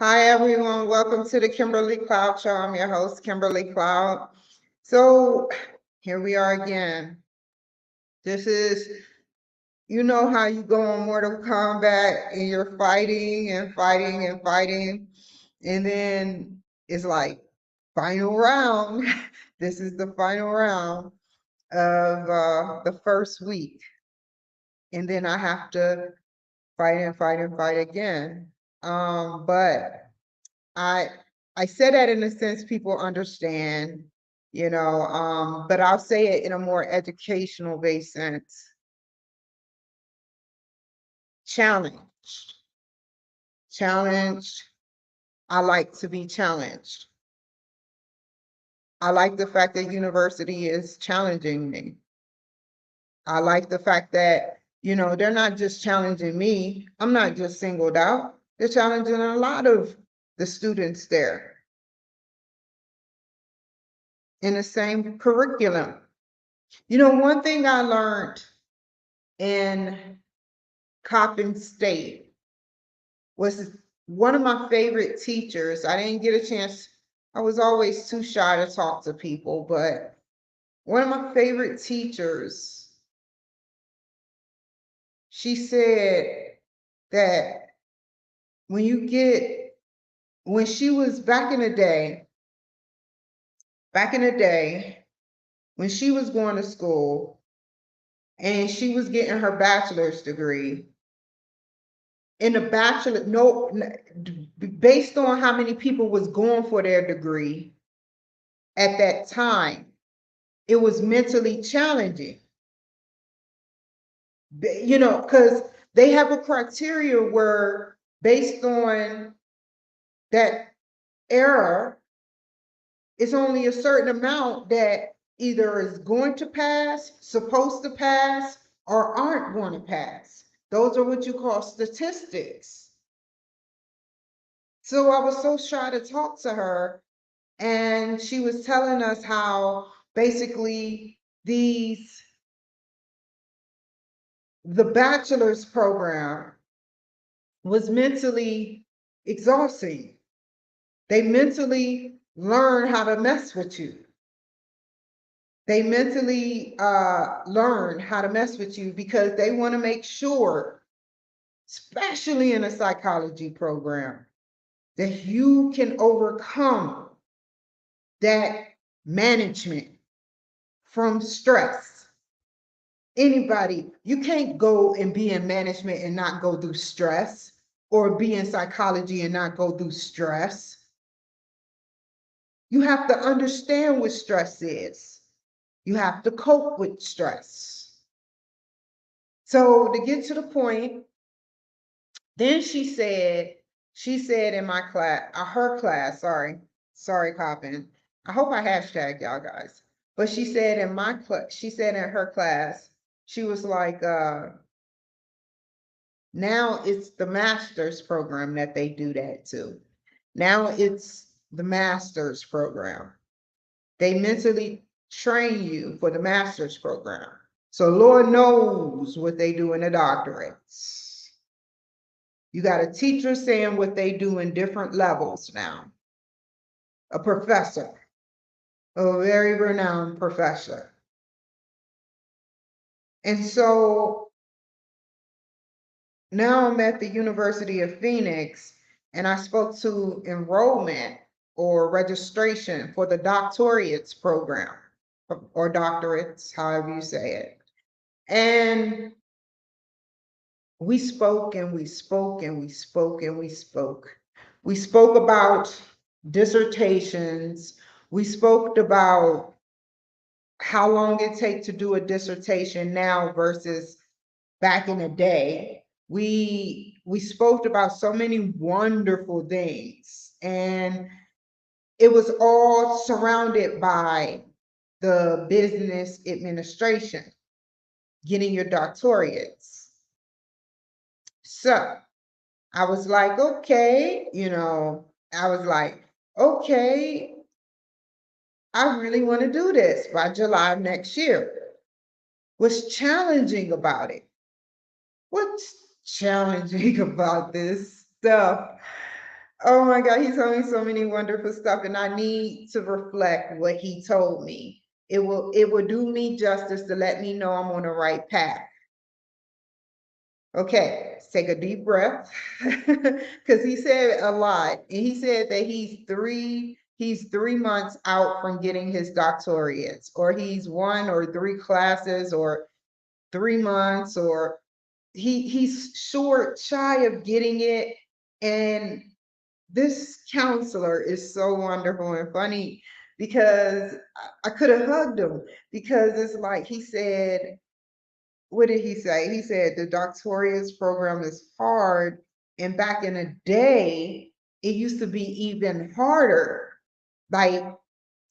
Hi, everyone. Welcome to the Kimberly Cloud Show. I'm your host, Kimberly Cloud. So here we are again. This is, you know how you go on Mortal Kombat and you're fighting and fighting and fighting. And then it's like final round. This is the final round of the first week. And then I have to fight and fight and fight again. But I I say that in a sense people understand, but I'll say it in a more educational based sense. Challenged. Challenged. I like to be challenged. I like the fact that university is challenging me. I like the fact that, they're not just challenging me. I'm not just singled out. They're challenging a lot of the students there in the same curriculum. One thing I learned in Coppin State was one of my favorite teachers. I didn't get a chance. I was always too shy to talk to people, but one of my favorite teachers, she said that when she was back in the day, when she was going to school and she was getting her bachelor's degree, in the bachelor, no, based on how many people was going for their degree at that time, it was mentally challenging. Because they have a criteria where based on that era, it's only a certain amount that either is going to pass, supposed to pass, or aren't going to pass. Those are what you call statistics. So I was so shy to talk to her, and she was telling us how basically the bachelor's program was mentally exhausting. They mentally learn how to mess with you. They mentally learn how to mess with you because they want to make sure, especially in a psychology program, that you can overcome that management from stress. Anybody, you can't go and be in management and not go through stress, or be in psychology and not go through stress. You have to understand what stress is. You have to cope with stress. So to get to the point, then she said in my class, her class, sorry, Coppin. I hope I hashtag y'all guys. But she said in my class, she said in her class, she was like, now it's the master's program that they do that to. Now it's the master's program. They mentally train you for the master's program. So Lord knows what they do in the doctorates. You got a teacher saying what they do in different levels now. A professor, a very renowned professor. And so now I'm at the University of Phoenix, and I spoke to enrollment or registration for the Doctorates Program, or doctorates, however you say it. And we spoke and we spoke and we spoke and we spoke. We spoke about dissertations. We spoke about how long it takes to do a dissertation now versus back in the day. We spoke about so many wonderful things, and it was all surrounded by the business administration, getting your doctorates. So I was like, okay, okay, I really want to do this by July of next year. What's challenging about it? What's challenging about this stuff? Oh my God, he told me so many wonderful stuff, and I need to reflect what he told me. It will do me justice to let me know I'm on the right path. Okay, let's take a deep breath. Because he said a lot. And he said that he's 3 months out from getting his doctorates, or he's 1 or 3 classes, or 3 months, or he's short, shy of getting it. And this counselor is so wonderful and funny because I could have hugged him, because it's like he said, what did he say? He said the Doctorates program is hard. And back in the day, it used to be even harder. Like,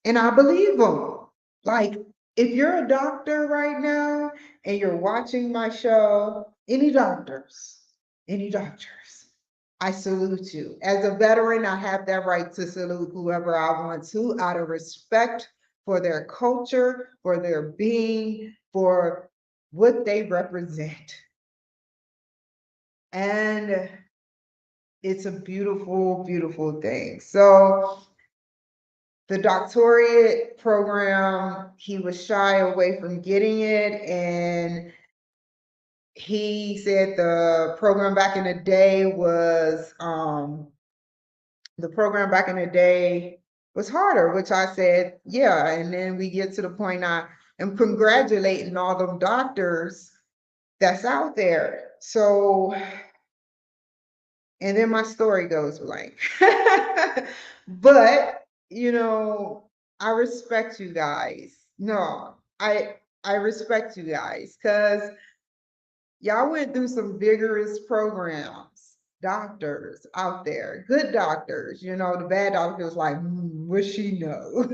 and I believe him. Like, if you're a doctor right now and you're watching my show, any doctors, I salute you. As a veteran, I have that right to salute whoever I want to, out of respect for their culture, for their being, for what they represent. And it's a beautiful, beautiful thing. So the doctorate program, he was shy away from getting it. And he said the program back in the day was harder, which I said, yeah. And then we get to the point I am congratulating all them doctors that's out there. So, and then my story goes blank. But, I respect you guys. No, I respect you guys, because y'all went through some vigorous programs. Doctors out there, good doctors, the bad doctors like, what she know?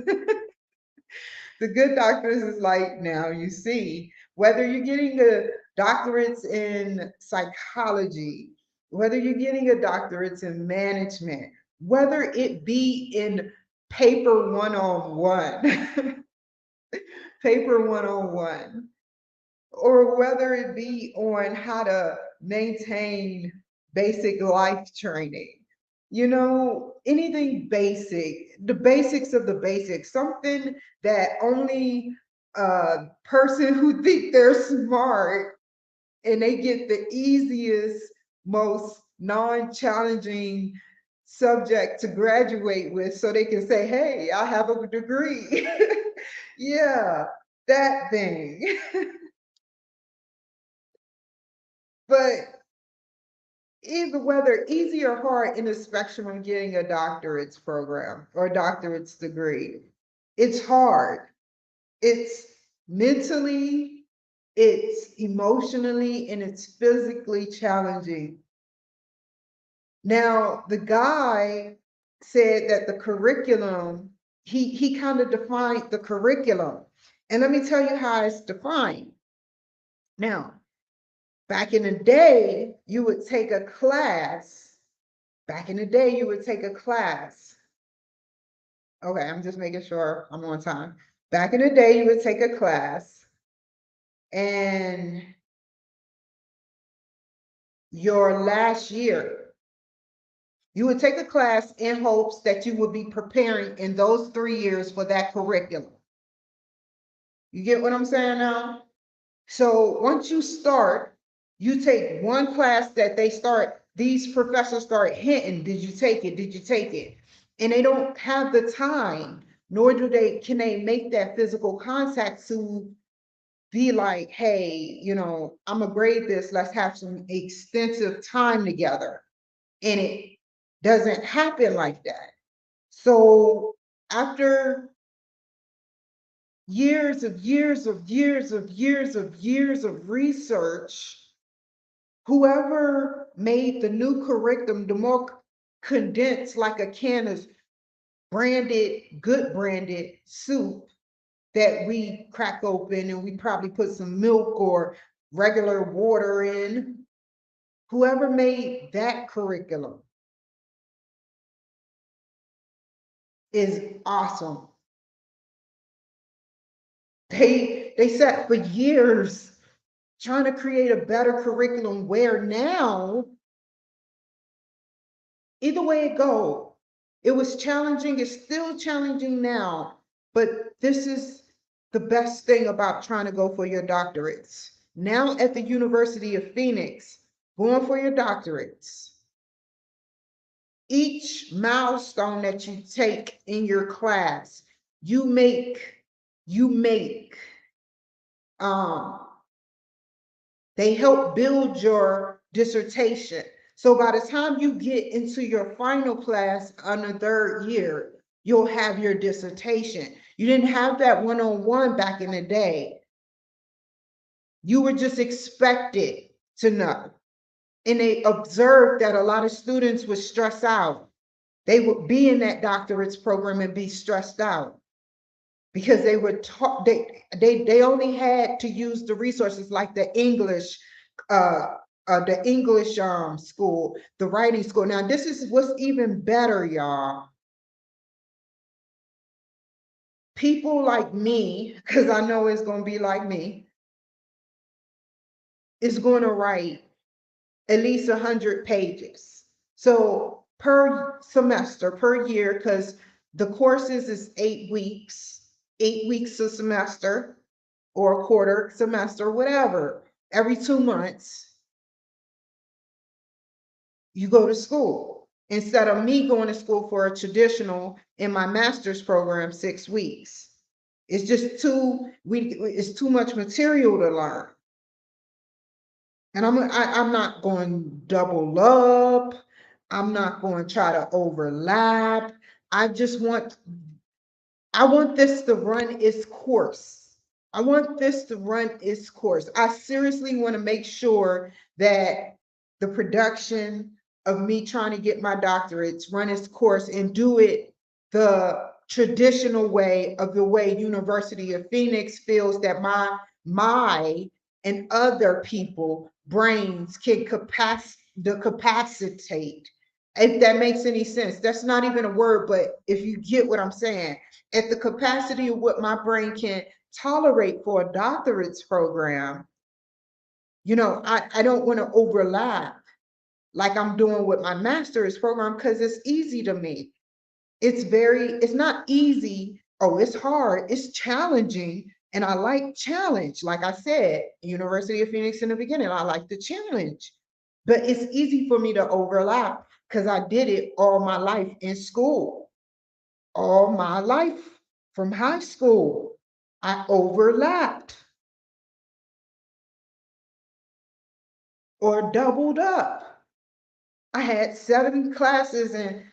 The good doctors is like, now you see, whether you're getting the doctorates in psychology, whether you're getting a doctorate in management, whether it be in paper 101, paper 101, or whether it be on how to maintain basic life training, anything basic, the basics of the basics, something that only a person who think they're smart and they get the easiest, most non-challenging subject to graduate with, so they can say, hey, I have a degree. Yeah, that thing. But either whether easy or hard in the spectrum of getting a doctorate's program or a doctorate's degree, it's hard. It's mentally, it's emotionally, and it's physically challenging. Now, the guy said that the curriculum, he kind of defined the curriculum. And let me tell you how it's defined. Now, back in the day, you would take a class. Back in the day, you would take a class. Okay, I'm just making sure I'm on time. Back in the day, you would take a class, and your last year, you would take a class in hopes that you would be preparing in those 3 years for that curriculum. You get what I'm saying now? So once you start, you take one class that these professors start hinting, did you take it? Did you take it? And they don't have the time, nor can they make that physical contact to be like, hey, I'm gonna grade this, let's have some extensive time together. And it doesn't happen like that. So after years of research, whoever made the new curriculum, the more condensed, like a can of good branded soup that we crack open, and we probably put some milk or regular water in. Whoever made that curriculum is awesome. They sat for years trying to create a better curriculum, where now Either way it go, it was challenging. It's still challenging now, but this is the best thing about trying to go for your doctorates. Now at the University of Phoenix, going for your doctorates, each milestone that you take in your class, you make, um, they help build your dissertation. So by the time you get into your final class on the third year, you'll have your dissertation. You didn't have that one-on-one back in the day. You were just expected to know. And they observed that a lot of students would stress out. They would be in that doctorates program and be stressed out because they were taught, they only had to use the resources like uh, the English school, the writing school. Now, this is what's even better, y'all. People like me, because I know it's going to be like me, is going to write at least 100 pages. So per semester, per year, because the courses is 8 weeks, 8 weeks a semester or a quarter semester, whatever. Every 2 months, you go to school. Instead of me going to school for a traditional in my master's program, 6 weeks. It's just it's too much material to learn. And I'm not going to double up. I'm not going to try to overlap. I just want I want this to run its course. I want this to run its course. I seriously want to make sure that the production of me trying to get my doctorates run its course and do it the traditional way of the way University of Phoenix feels that my and other people brains can capacitate. If that makes any sense, that's not even a word, but if you get what I'm saying, at the capacity of what my brain can tolerate for a doctorates program, I don't want to overlap like I'm doing with my master's program because it's easy to me. It's not easy. Oh, it's hard. It's challenging. And I like challenge. Like I said, University of Phoenix in the beginning, I like the challenge. But it's easy for me to overlap because I did it all my life in school. All my life from high school, I overlapped or doubled up. I had 7 classes in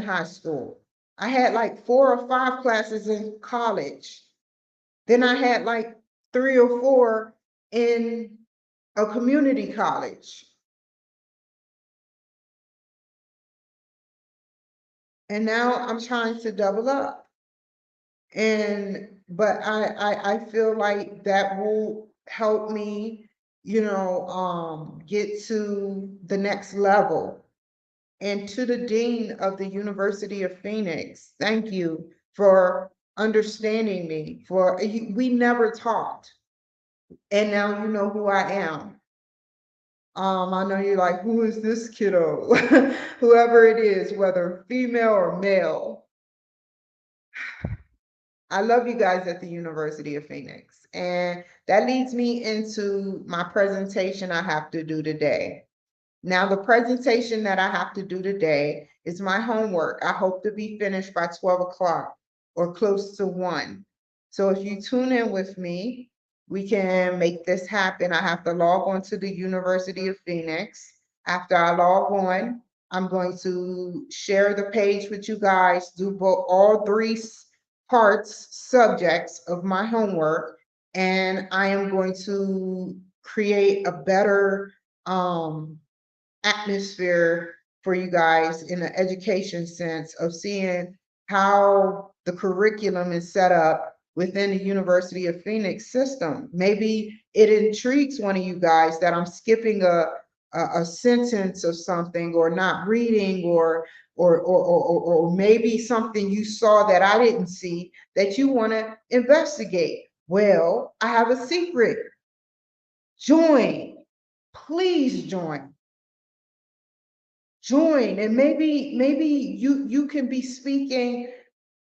high school. I had like 4 or 5 classes in college. Then I had like 3 or 4 in a community college. And now I'm trying to double up. But I feel like that will help me, get to the next level. And to the dean of the University of Phoenix, thank you for understanding me. We never talked, and now you know who I am. I know you're like, who is this kiddo? Whoever it is, whether female or male. I love you guys at the University of Phoenix. And that leads me into my presentation I have to do today. Now, the presentation that I have to do today is my homework. I hope to be finished by 12 o'clock or close to 1. So if you tune in with me, we can make this happen. I have to log on to the University of Phoenix. After I log on, I'm going to share the page with you guys, do all 3 parts, subjects of my homework, and I am going to create a better atmosphere for you guys in the education sense of seeing how the curriculum is set up within the University of Phoenix system. Maybe it intrigues one of you guys that I'm skipping a sentence of something or not reading or maybe something you saw that I didn't see that you want to investigate. Well, I have a secret. Join. Please join. join, and maybe you can be speaking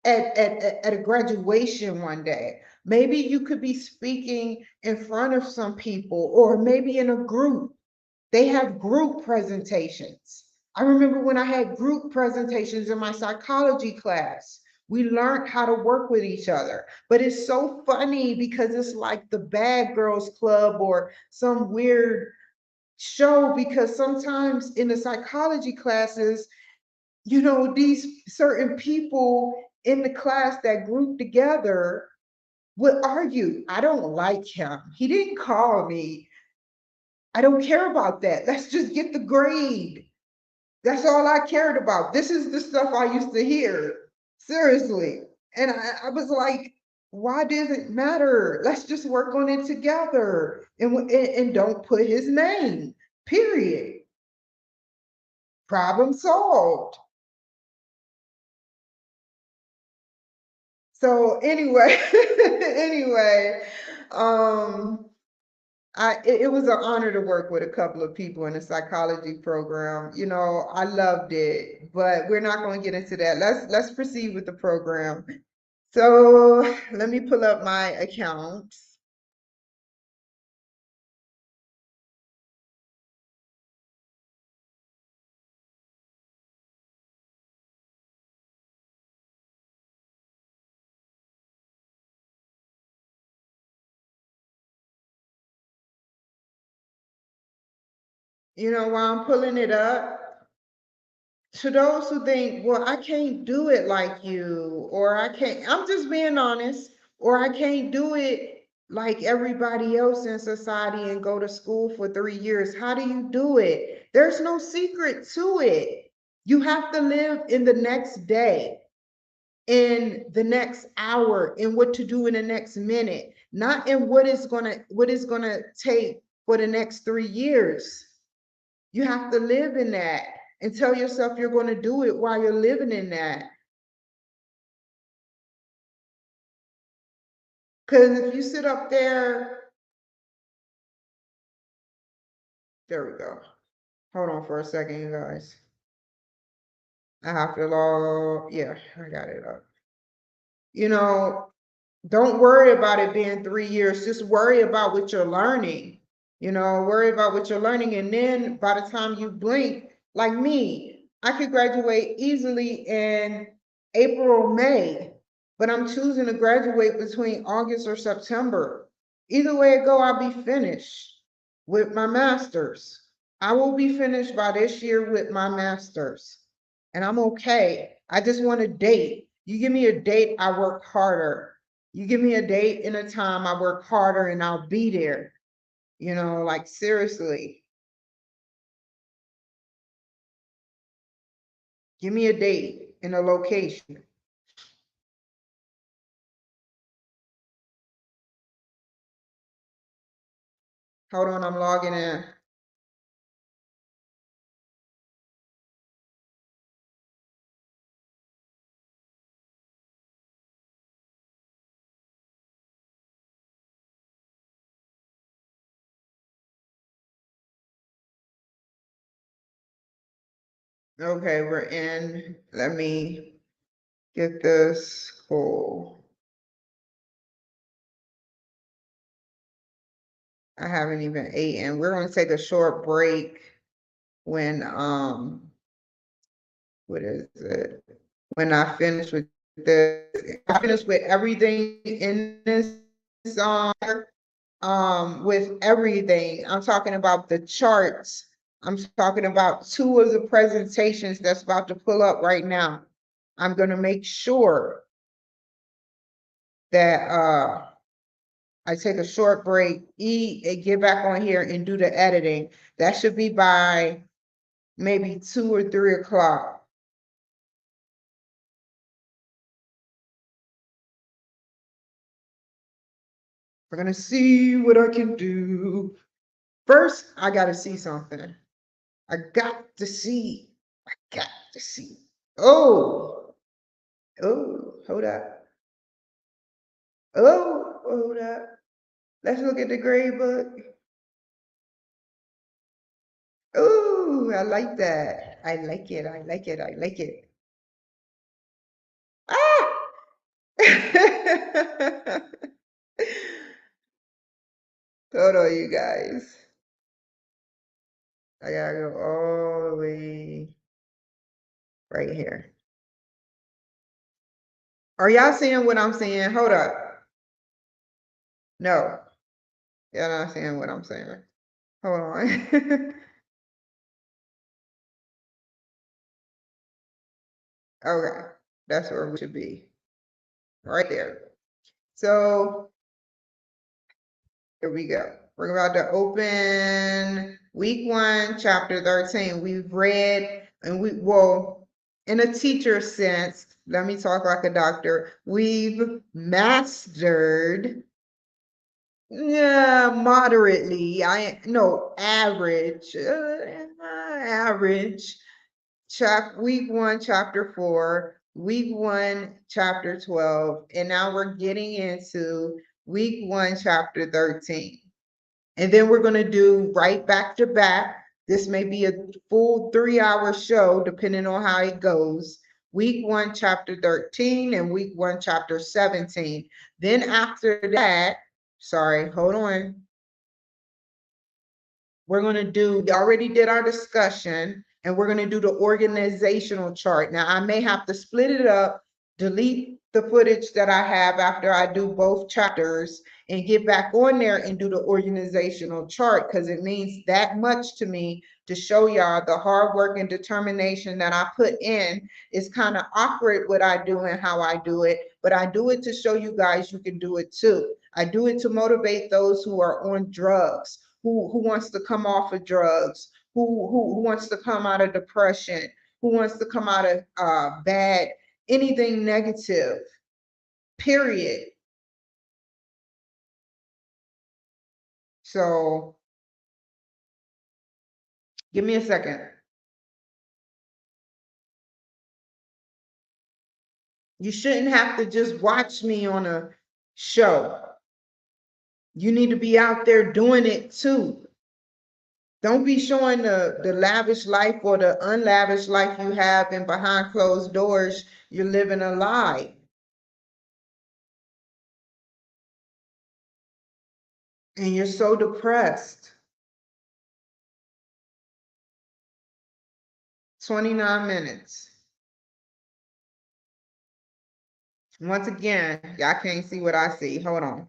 at a graduation one day. Maybe you could be speaking in front of some people, or maybe in a group. They have group presentations. I remember when I had group presentations in my psychology class. We learned how to work with each other. But it's so funny because it's like the Bad Girls Club or some weird show, because sometimes in the psychology classes, these certain people in the class that group together would argue. I don't like him. He didn't call me. I don't care about that. Let's just get the grade. That's all I cared about. This is the stuff I used to hear. Seriously. And I was like, why does it matter? Let's just work on it together, and don't put his name. Period. Problem solved. So anyway, anyway, um, it was an honor to work with a couple of people in the psychology program. I loved it, but we're not going to get into that. Let's proceed with the program. So let me pull up my accounts. While I'm pulling it up, to those who think, well, I can't do it like you, or I'm just being honest, or I can't do it like everybody else in society and go to school for 3 years. How do you do it? There's no secret to it. You have to live in the next day, in the next hour, in what to do in the next minute, not in what is gonna take for the next 3 years. You have to live in that and tell yourself you're going to do it while you're living in that. Because if you sit up there we go. Hold on for a second, you guys. I have to log. Yeah, I got it up. You know, don't worry about it being 3 years. Just worry about what you're learning. Worry about what you're learning. And then by the time you blink, like me, I could graduate easily in April or May, but I'm choosing to graduate between August or September. Either way it go, I'll be finished with my master's. I will be finished by this year with my master's, and I'm okay. I just want a date. You give me a date, I work harder. You give me a date and a time, I work harder, and I'll be there. Like seriously, give me a date and a location. Hold on, I'm logging in. Okay, we're in. Let me get this cool. I haven't even eaten. We're going to take a short break when what is it? When I finish with this, I finish with everything in this song. With everything, I'm talking about the charts. I'm talking about two of the presentations that's about to pull up right now. I'm gonna make sure that I take a short break, eat, and get back on here and do the editing. That should be by maybe 2 or 3 o'clock. We're gonna see what I can do. First, I gotta see something. I got to see. I got to see. Oh, hold up. Oh, hold up. Let's look at the grade book. Oh, I like that. I like it. I like it. I like it. Ah! Hold on, you guys. I gotta go all the way right here. Are y'all seeing what I'm saying? Hold up. No, y'all not seeing what I'm saying. Hold on. Okay, that's where we should be. Right there. So here we go. We're about to open week 1, chapter 13. We've read, and well, in a teacher sense, let me talk like a doctor. We've mastered, yeah, moderately. Average, average. Week 1, chapter 4, week 1, chapter 12, and now we're getting into week 1, chapter 13. And then we're going to do right back to back. This may be a full 3-hour show, depending on how it goes. Week 1, chapter 13, and week 1, chapter 17. Then after that, sorry, hold on. We're going to do, we already did our discussion, and we're going to do the organizational chart. Now, I may have to split it up, delete the footage that I have after I do both chapters, and get back on there and do the organizational chart, because it means that much to me to show y'all the hard work and determination that I put in. It's kind of awkward what I do and how I do it, but I do it to show you guys you can do it too. I do it to motivate those who are on drugs, who wants to come off of drugs, who wants to come out of depression, who wants to come out of bad, anything negative, period. So give me a second. You shouldn't have to just watch me on a show. You need to be out there doing it too. Don't be showing the lavish life or the unlavish life you have, and behind closed doors, you're living a lie. And you're so depressed. 29 minutes. Once again, y'all can't see what I see. Hold on.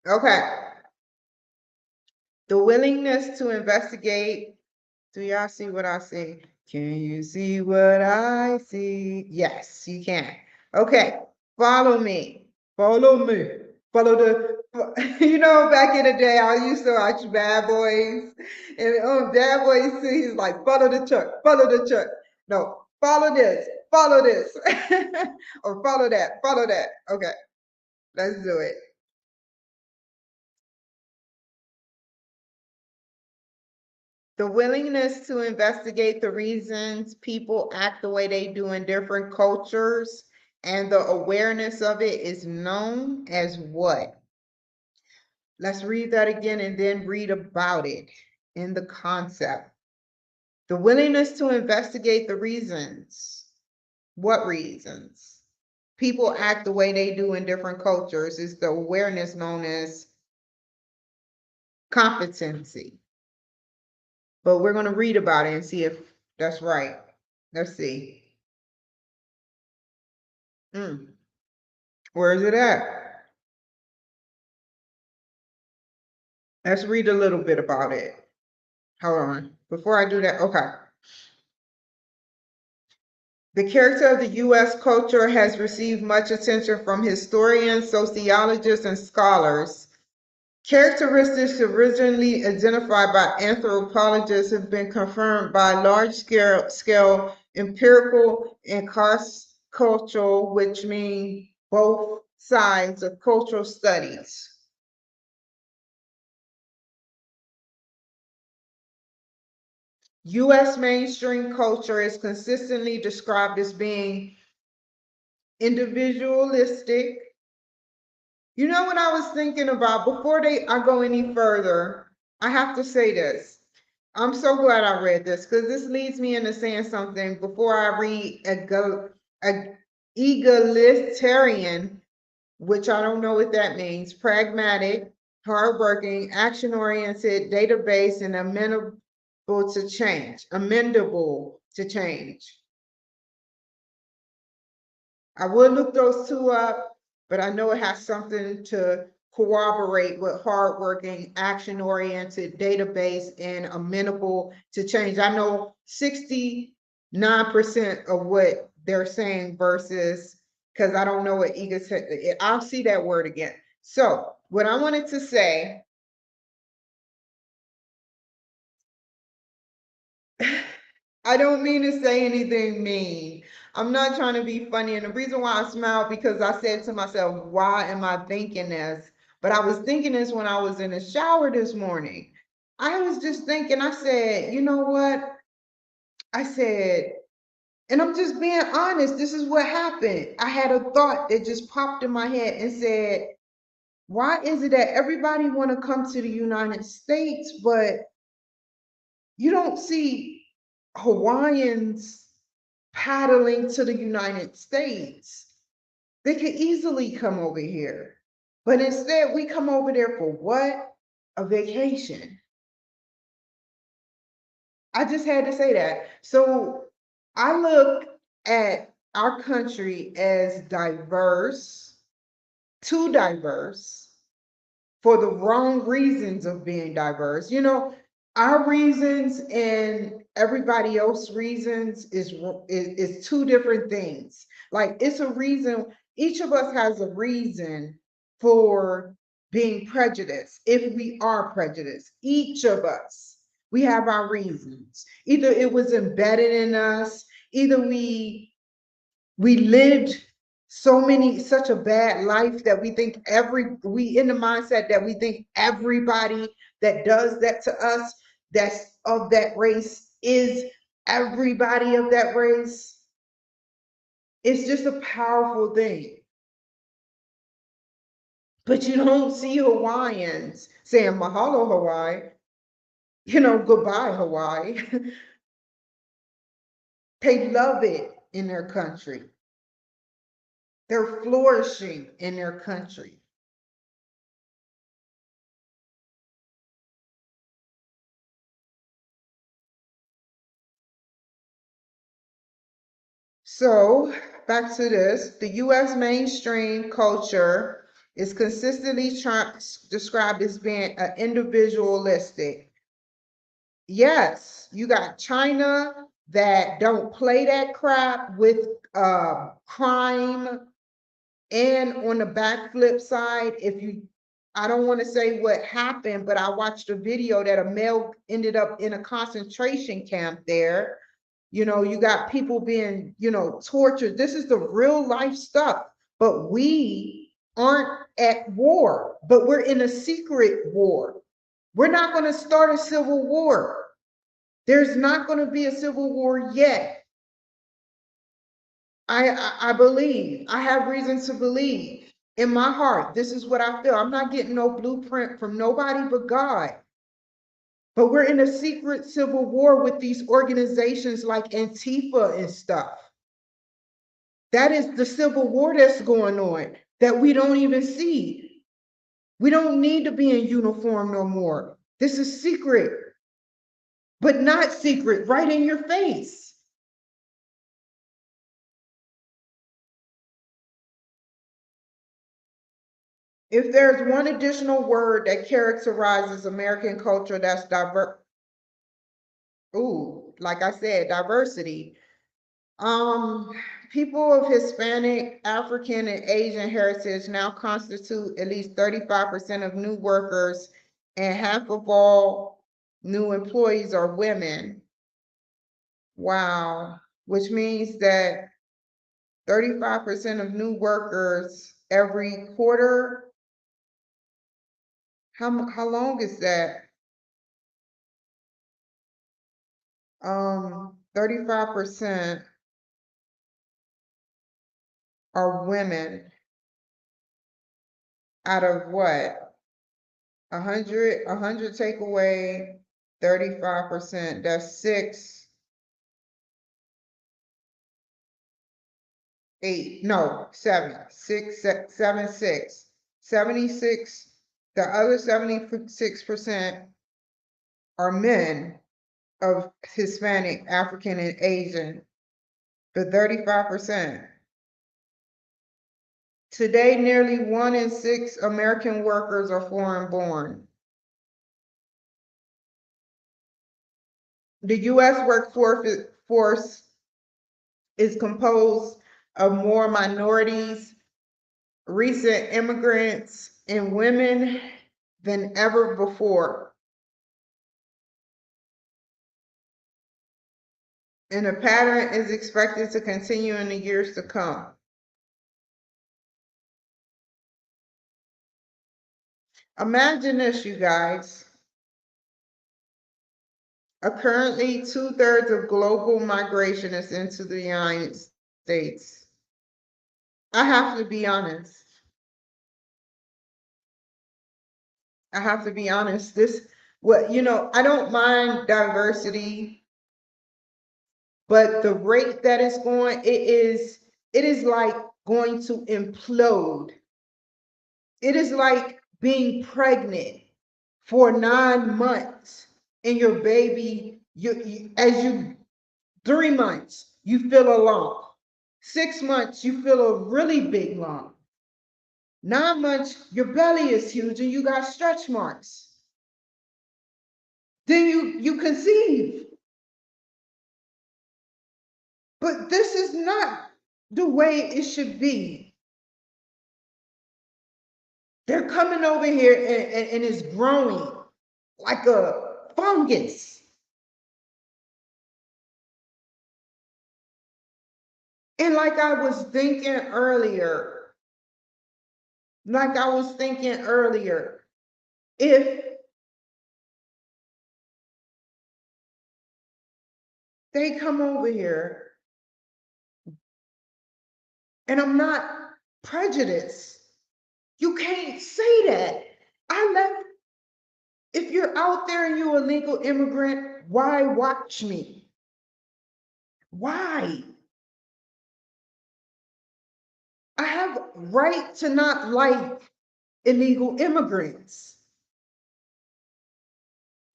Okay. The willingness to investigate. Do y'all see what I see? Can you see what I see? Yes, you can. Okay. Follow me. Follow me. Follow the, back in the day, I used to watch Bad Boys. And Bad Boys 2, he's like, follow the truck, follow the truck. No, follow this, or follow that, follow that. Okay, let's do it. The willingness to investigate the reasons people act the way they do in different cultures, and the awareness of it is known as what? Let's read that again and then read about it in the concept. The willingness to investigate the reasons. What reasons? People act the way they do in different cultures is the awareness known as competency. But we're going to read about it and see if that's right. Let's see. Where is it at? Let's read a little bit about it. Hold on. Before I do that, okay. The character of the U.S. culture has received much attention from historians, sociologists, and scholars. Characteristics originally identified by anthropologists have been confirmed by large-scale empirical and cross-cultural, which mean both sides of cultural studies. U.S. mainstream culture is consistently described as being individualistic. You know what I was thinking about? Before I go any further, I have to say this. I'm so glad I read this because this leads me into saying something before I read egalitarian, which I don't know what that means, pragmatic, hardworking, action-oriented, database, and amendable to change. I would look those two up, but I know it has something to corroborate with hardworking, action-oriented, database, and amenable to change. I know 69% of what they're saying versus, because I don't know what I'll see that word again. So what I wanted to say, I don't mean to say anything mean. I'm not trying to be funny. And the reason why I smiled because I said to myself, why am I thinking this? But I was thinking this when I was in the shower this morning. I was just thinking, I said, you know what? I said, and I'm just being honest, this is what happened. I had a thought that just popped in my head and said, why is it that everybody want to come to the United States, but you don't see Hawaiians paddling to the United States? They could easily come over here. But instead, we come over there for what? A vacation. I just had to say that. So I look at our country as diverse, too diverse, for the wrong reasons of being diverse. You know, our reasons and everybody else's reasons is two different things. Like it's a reason, each of us has a reason for being prejudiced. If we are prejudiced, each of us, we have our reasons. Either it was embedded in us, either we lived such a bad life that we think we in the mindset that we think everybody that does that to us that's of that race is everybody of that race. It's just a powerful thing. But you don't see Hawaiians saying mahalo Hawaii, goodbye Hawaii. They love it in their country. They're flourishing in their country. So back to this, the US mainstream culture is consistently described as being individualistic. Yes, you got China that don't play that crap with crime. And on the backflip side, I don't want to say what happened, but I watched a video that a male ended up in a concentration camp there. You got people being, tortured. This is the real life stuff. But we aren't at war, but we're in a secret war. We're not going to start a civil war. There's not going to be a civil war yet. I believe, I have reason to believe in my heart. This is what I feel. I'm not getting no blueprint from nobody but God. But we're in a secret civil war with these organizations like Antifa and stuff. That is the civil war that's going on that we don't even see. We don't need to be in uniform no more. This is secret, but not secret, right in your face. If there's one additional word that characterizes American culture, that's diverse. Ooh, like I said, diversity. Um, People of Hispanic, African, and Asian heritage now constitute at least 35% of new workers, and half of all new employees are women. Wow, which means that 35% of new workers every quarter. How long is that? 35% are women out of what? 100 take away 35%, that's 6, 8, no, 7, 6, 7, 6, 76. The other 76% are men of Hispanic, African, and Asian, the 35%. Today, nearly 1 in 6 American workers are foreign born. The U.S. workforce is composed of more minorities, recent immigrants, and women than ever before. And the pattern is expected to continue in the years to come. Imagine this, you guys. Currently, 2/3 of global migration is into the United States. I have to be honest. I don't mind diversity, but the rate that it's going, it is like going to implode. It is like being pregnant for 9 months and your baby, as you 3 months, you feel a lump. 6 months, you feel a really big lump. 9 months, your belly is huge and you got stretch marks. Then you conceive. But this is not the way it should be. They're coming over here and it's growing like a fungus. And like I was thinking earlier, if they come over here, and I'm not prejudiced, you can't say that. If you're out there and you're a legal immigrant, why watch me? Why? I have right to not like illegal immigrants.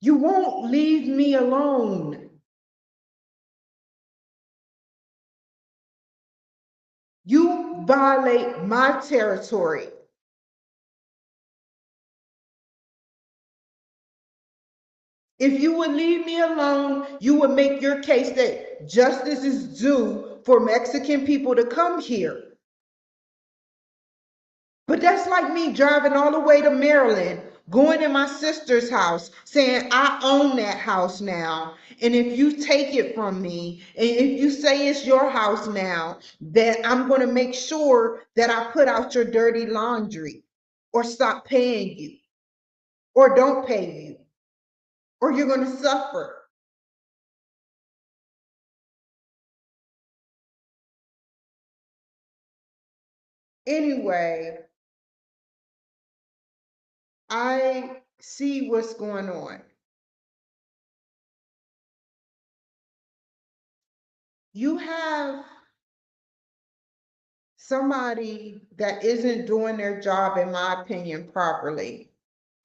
You won't leave me alone. You violate my territory. If you would leave me alone, you would make your case that justice is due for Mexican people to come here. But that's like me driving all the way to Maryland, going in my sister's house, saying, I own that house now. And if you take it from me, and if you say it's your house now, then I'm going to make sure that I put out your dirty laundry or stop paying you or don't pay you or you're going to suffer. Anyway, I see what's going on. You have somebody that isn't doing their job, in my opinion, properly,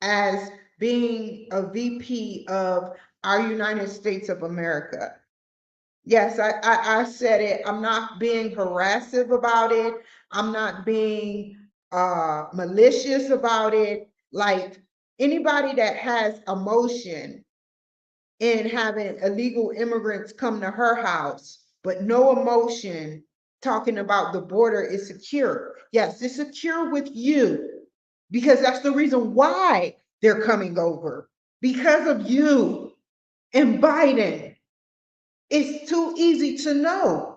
as being a VP of our United States of America. Yes, I said it. I'm not being harassive about it. I'm not being malicious about it. Like anybody that has emotion in having illegal immigrants come to her house, but no emotion talking about the border is secure. Yes, it's secure with you because that's the reason why they're coming over, because of you and Biden. It's too easy to know.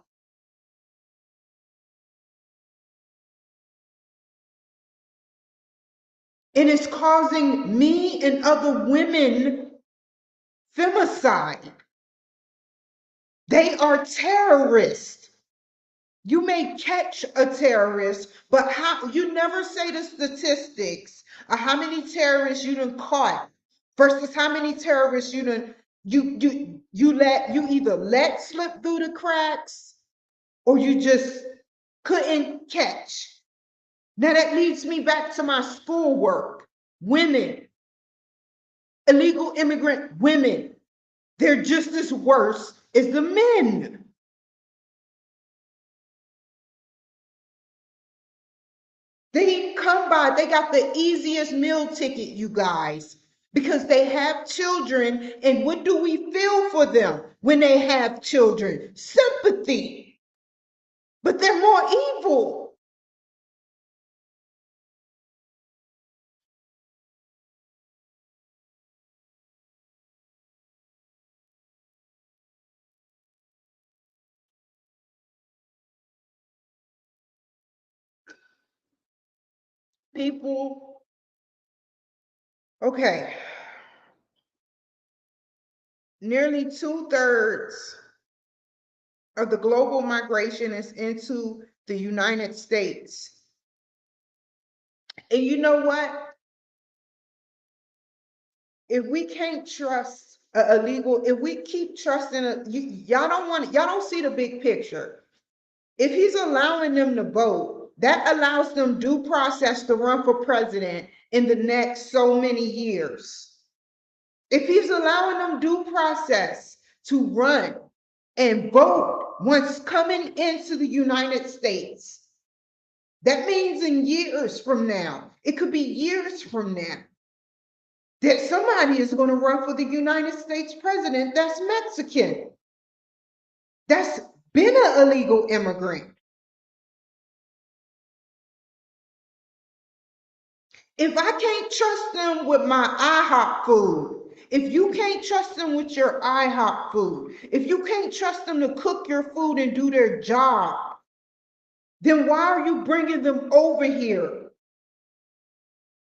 And it's causing me and other women femicide. They are terrorists. You may catch a terrorist, but how you never say the statistics of how many terrorists you done caught versus how many terrorists you done you either let slip through the cracks or you just couldn't catch. Now that leads me back to my schoolwork. Women, illegal immigrant women, they're just as worse as the men. They come by, they got the easiest meal ticket, you guys, because they have children. And what do we feel for them when they have children? Sympathy. But they're more evil. People, okay, nearly 2/3 of the global migration is into the United States. And you know what? If we can't trust a illegal, if we keep trusting, y'all don't see the big picture. If he's allowing them to vote, that allows them due process to run for president in the next so many years. If he's allowing them due process to run and vote once coming into the United States, that means in years from now, it could be years from now, that somebody is going to run for the United States president that's Mexican, that's been an illegal immigrant. If I can't trust them with my IHOP food, if you can't trust them with your IHOP food, if you can't trust them to cook your food and do their job, then why are you bringing them over here?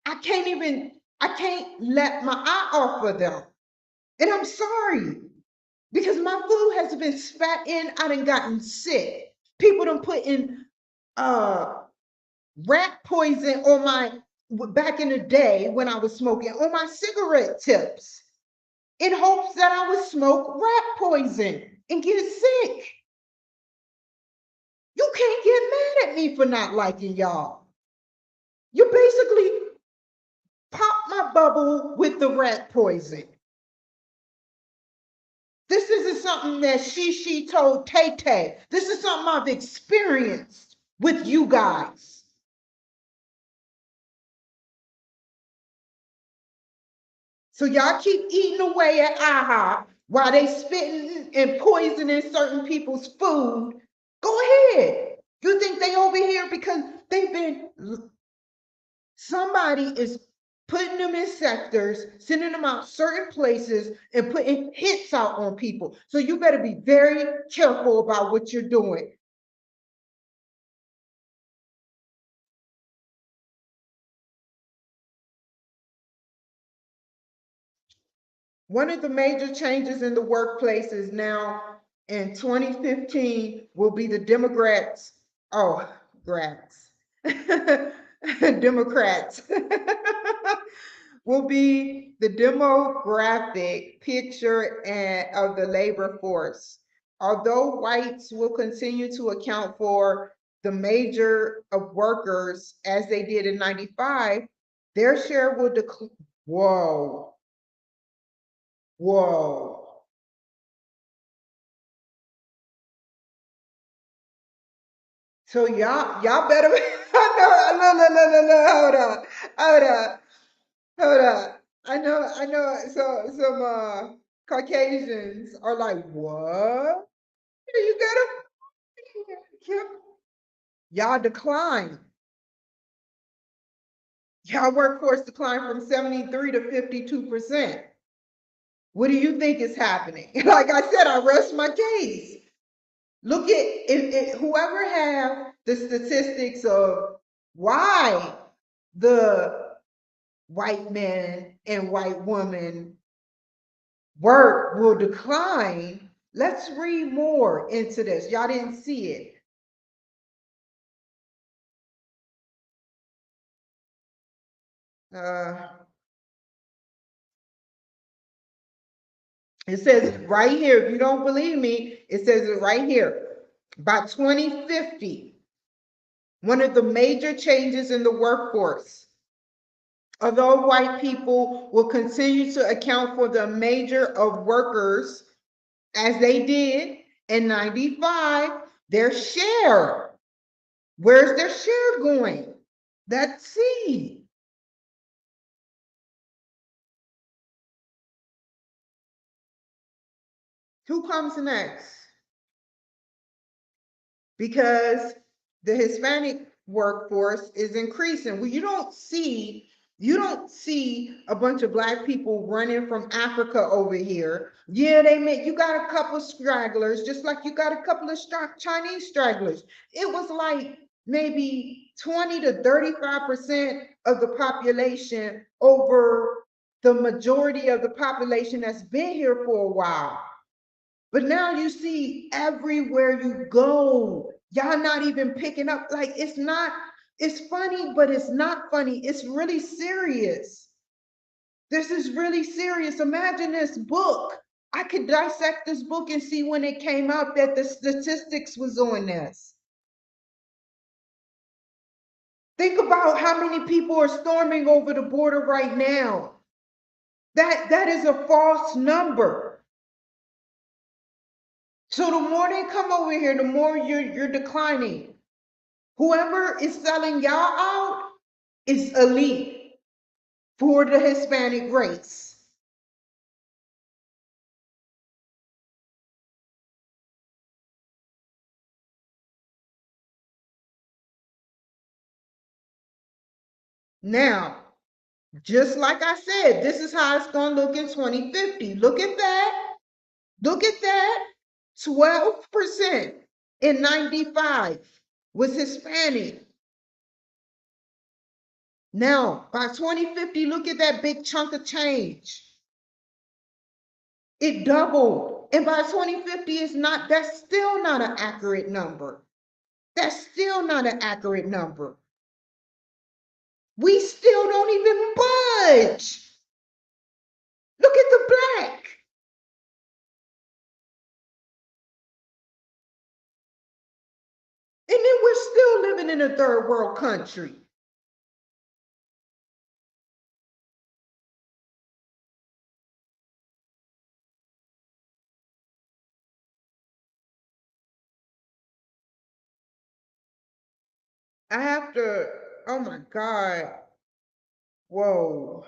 I can't let my eye off of them. And I'm sorry, because my food has been spat in, I done gotten sick. People done put in rat poison on my, back in the day when I was smoking, on my cigarette tips in hopes that I would smoke rat poison and get sick. You can't get mad at me for not liking y'all. You basically popped my bubble with the rat poison. This isn't something that she told Tay Tay. This is something I've experienced with you guys. So y'all keep eating away at IHOP while they spitting and poisoning certain people's food. Go ahead. You think they over here because they've been, somebody is putting them in sectors, sending them out certain places and putting hits out on people. So you better be very careful about what you're doing. One of the major changes in the workplace is now in 2015 will be the Democrats. Oh, grats. Democrats will be the demographic picture of the labor force. Although whites will continue to account for the major of workers as they did in 95, their share will decline. Whoa. Whoa. So y'all better no, hold on. I know so some Caucasians are like, what? You gotta y'all decline. Y'all workforce declined from 73 to 52%. What do you think is happening? Like I said, I rest my case. Look at whoever have the statistics of why the white man and white woman work will decline. Let's read more into this. Y'all didn't see it. It says right here, if you don't believe me, it says it right here. By 2050, one of the major changes in the workforce, although white people will continue to account for the major of workers as they did in 95, their share, where's their share going? Let's see. Who comes next? Because the Hispanic workforce is increasing. Well, you don't see a bunch of Black people running from Africa over here. Yeah, you got a couple of stragglers, just like you got a couple of Chinese stragglers. It was like maybe 20 to 35% of the population over the majority of the population that's been here for a while. But now you see everywhere you go, y'all not even picking up. Like, it's funny, but it's not funny. It's really serious. This is really serious. Imagine this book. I could dissect this book and see when it came out that the statistics was on this. Think about how many people are storming over the border right now. That is a false number. So the more they come over here, the more you're declining. Whoever is selling y'all out is elite for the Hispanic race. Now, just like I said, this is how it's going to look in 2050. Look at that. Look at that. 12% in 95 was Hispanic. Now, by 2050, look at that big chunk of change. It doubled. And by 2050, that's still not an accurate number. That's still not an accurate number. We still don't even budge. Look at the Black. And then we're still living in a third world country. I have to, oh my God. Whoa.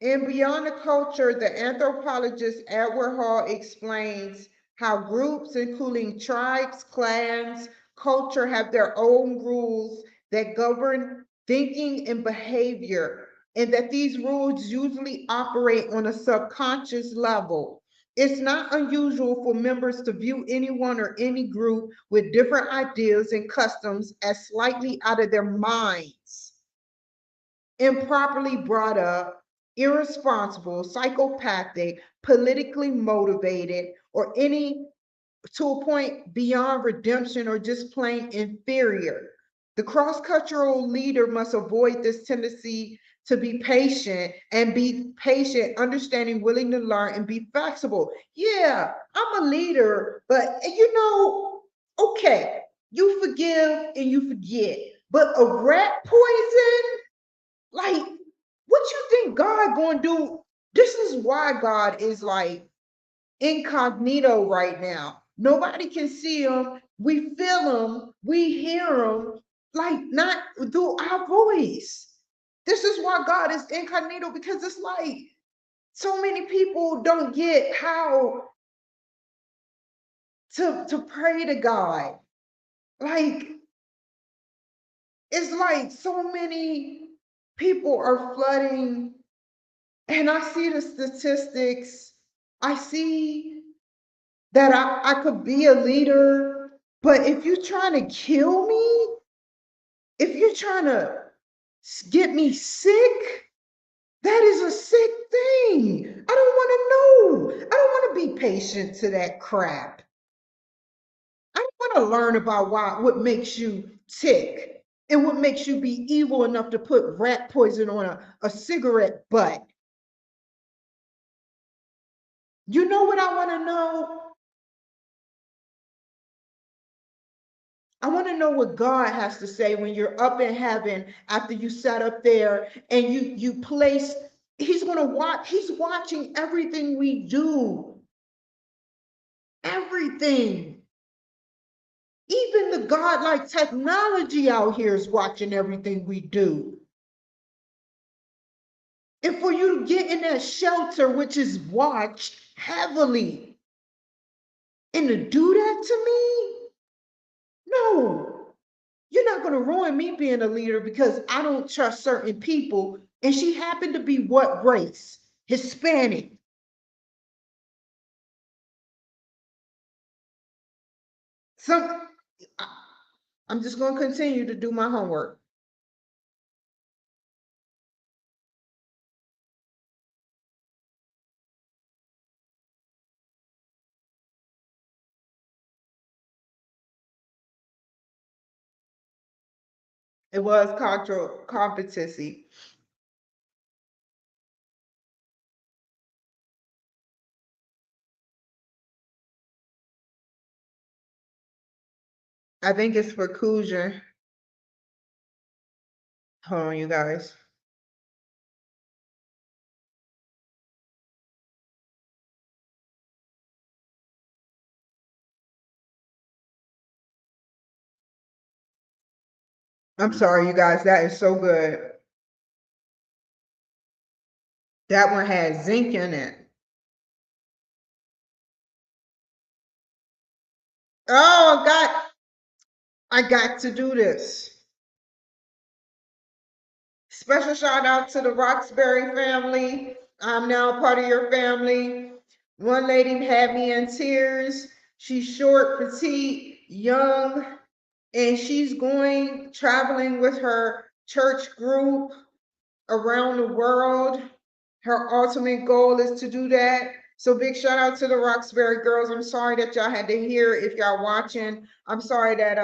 In Beyond the Culture, the anthropologist Edward Hall explains how groups, including tribes, clans, culture, have their own rules that govern thinking and behavior, and that these rules usually operate on a subconscious level. It's not unusual for members to view anyone or any group with different ideas and customs as slightly out of their minds, improperly brought up, irresponsible, psychopathic, politically motivated, or any to a point beyond redemption or just plain inferior. The cross-cultural leader must avoid this tendency to be patient, understanding, willing to learn, and be flexible. Yeah, I'm a leader, but okay, you forgive and you forget. But a rat poison, like, what you think God gonna do? This is why God is like incognito right now. Nobody can see him. We feel him. We hear him, like not through our voice. This is why God is incognito, because it's like so many people don't get how to pray to God. Like, it's like so many people are flooding. And I see the statistics. I see that I could be a leader, but if you're trying to kill me, if you're trying to get me sick, that is a sick thing. I don't want to know. I don't want to be patient to that crap. I don't want to learn about what makes you tick and what makes you be evil enough to put rat poison on a cigarette butt. You know what I want to know? I want to know what God has to say when you're up in heaven after you sat up there and you placed, he's going to watch, he's watching everything we do. Everything. Even the godlike technology out here is watching everything we do. And for you to get in that shelter, which is watched heavily, and to do that to me, no, you're not going to ruin me being a leader because I don't trust certain people. And she happened to be what race? Hispanic. Some, I'm just going to continue to do my homework. It was cultural competency. I think it's percussion. Hold on, you guys. I'm sorry, you guys. That is so good. That one had zinc in it. Oh, God. I got to do this. Special shout out to the Roxbury family. I'm now part of your family. One lady had me in tears. She's short, petite, young, and she's going traveling with her church group around the world. Her ultimate goal is to do that. So big shout out to the Roxbury girls. I'm sorry that y'all had to hear if y'all watching. I'm sorry that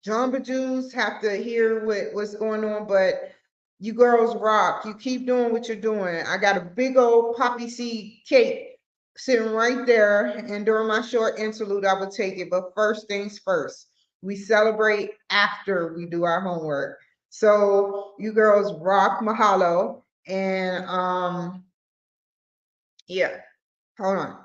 Jamba Juice have to hear what's going on, but you girls rock. You keep doing what you're doing. I got a big old poppy seed cake sitting right there, and during my short interlude, I will take it. But first things first, we celebrate after we do our homework. So you girls rock, mahalo, and yeah, hold on.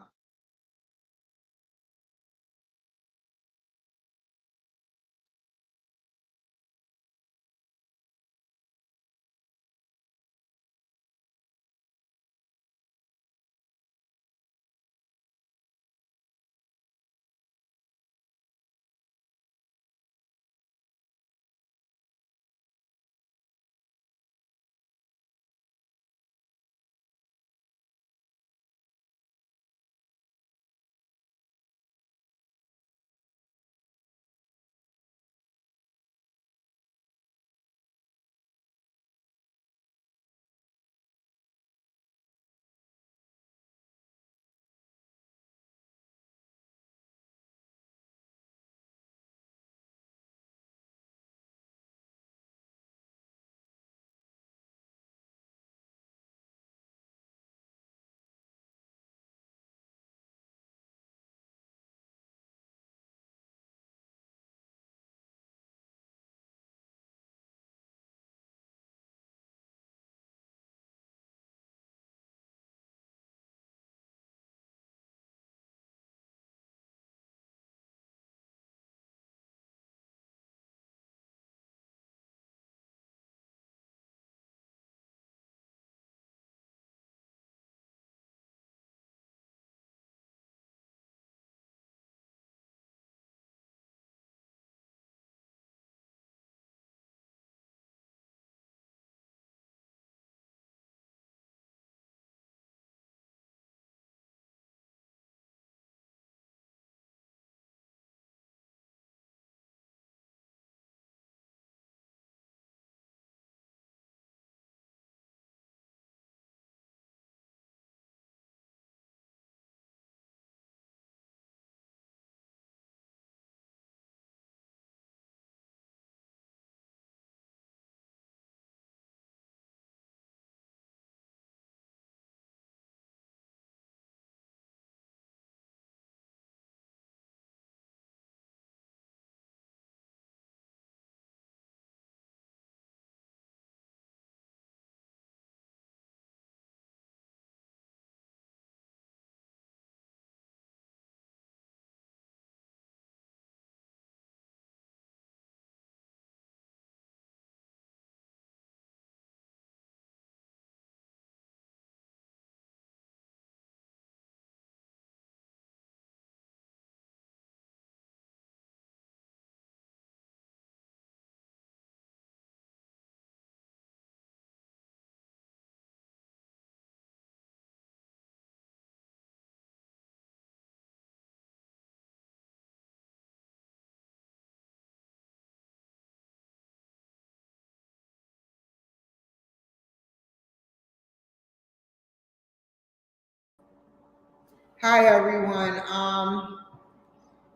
Hi everyone.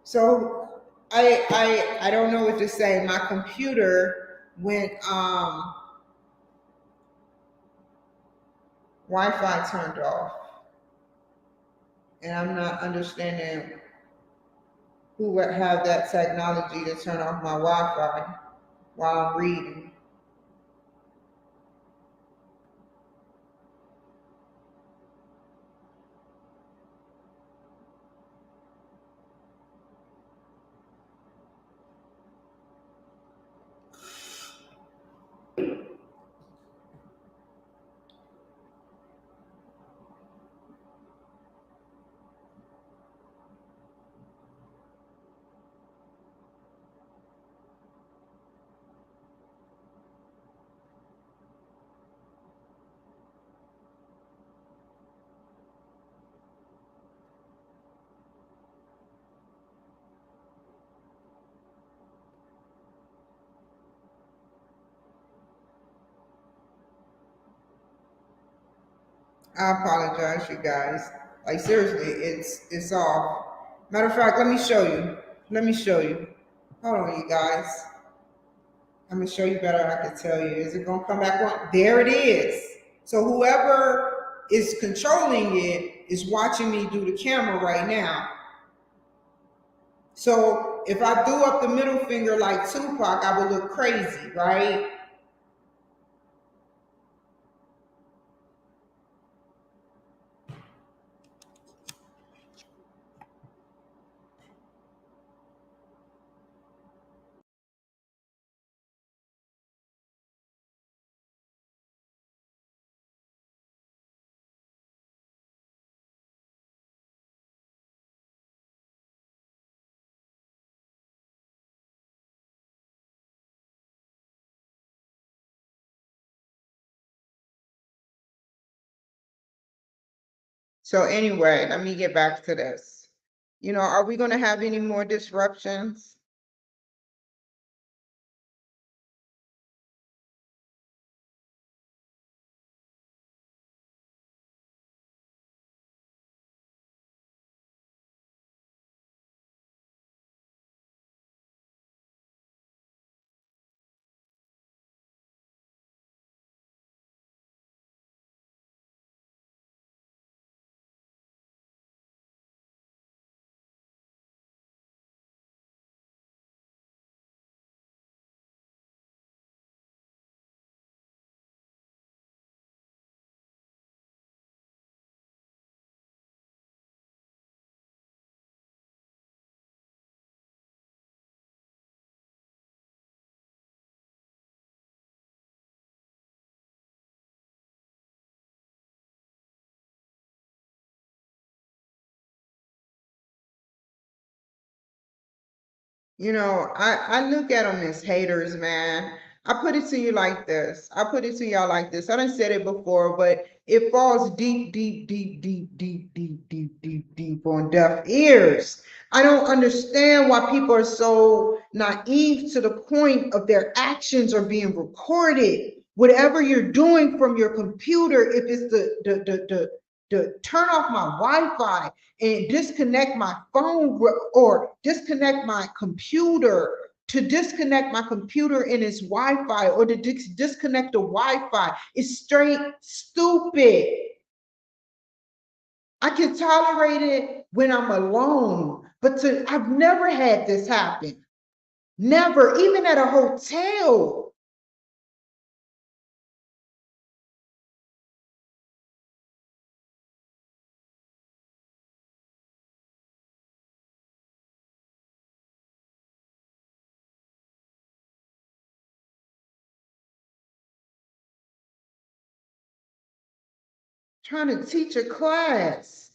So I don't know what to say. My computer went Wi-Fi turned off, and I'm not understanding who would have that technology to turn off my Wi-Fi while I'm reading. I apologize, you guys. Like seriously, it's off. Matter of fact, let me show you. Let me show you. Hold on, you guys. I'm gonna show you better. I can tell you. Is it gonna come back on? There it is. So whoever is controlling it is watching me do the camera right now. So if I threw up the middle finger like Tupac, I would look crazy, right? So anyway, let me get back to this. Are we going to have any more disruptions? I look at them as haters, man. I put it to you like this. I put it to y'all like this. I done said it before, but it falls deep, deep, deep, deep, deep, deep, deep, deep, deep on deaf ears. I don't understand why people are so naive to the point of their actions are being recorded. Whatever you're doing from your computer, if it's the turn off my Wi-Fi, and disconnect my phone or disconnect my computer, to disconnect my computer and its Wi-Fi, or to disconnect the Wi-Fi is straight stupid. I can tolerate it when I'm alone, but I've never had this happen. Never, even at a hotel. Trying to teach a class.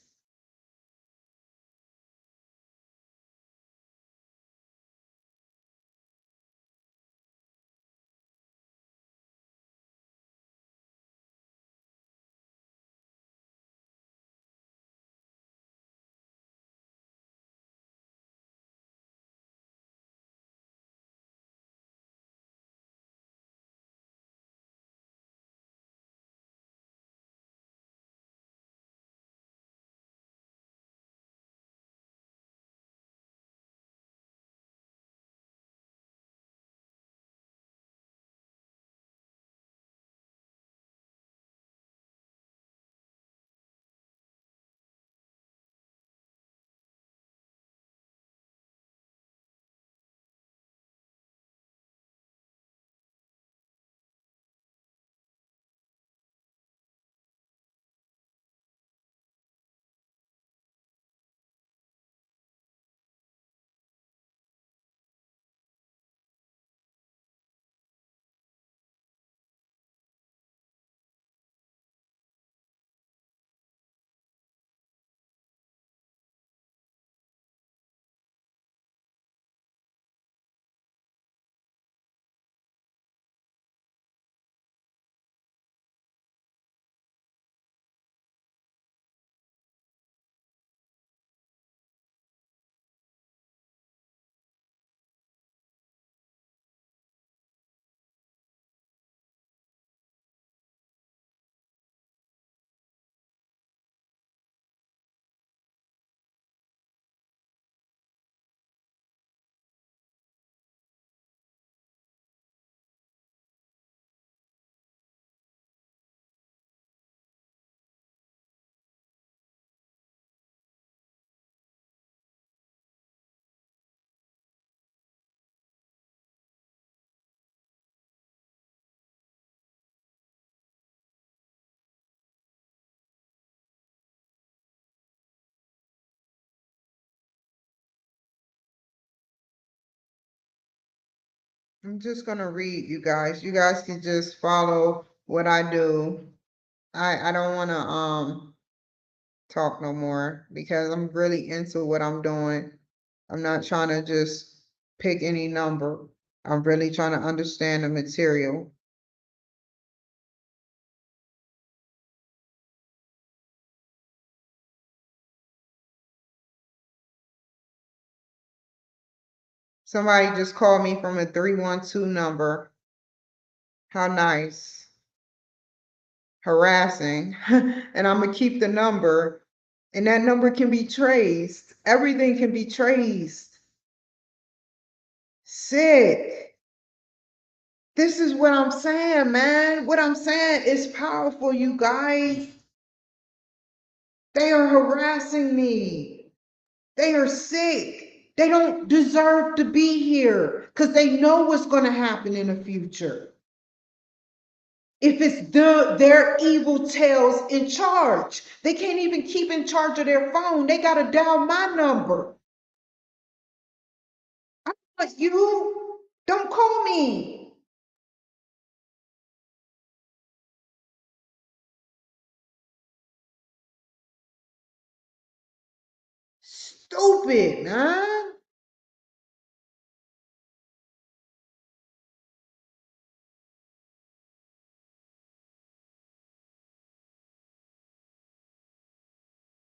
I'm just gonna read, you guys. You guys can just follow what I do. I don't wanna talk no more because I'm really into what I'm doing. I'm not trying to just pick any number. I'm really trying to understand the material. Somebody just called me from a 312 number. How nice. Harassing. And I'm gonna keep the number. And that number can be traced. Everything can be traced. Sick. This is what I'm saying, man. What I'm saying is powerful, you guys. They are harassing me. They are sick. They don't deserve to be here because they know what's going to happen in the future. If it's their evil tails in charge, they can't even keep in charge of their phone. They got to dial my number. I'm like, you don't call me. Stupid, man.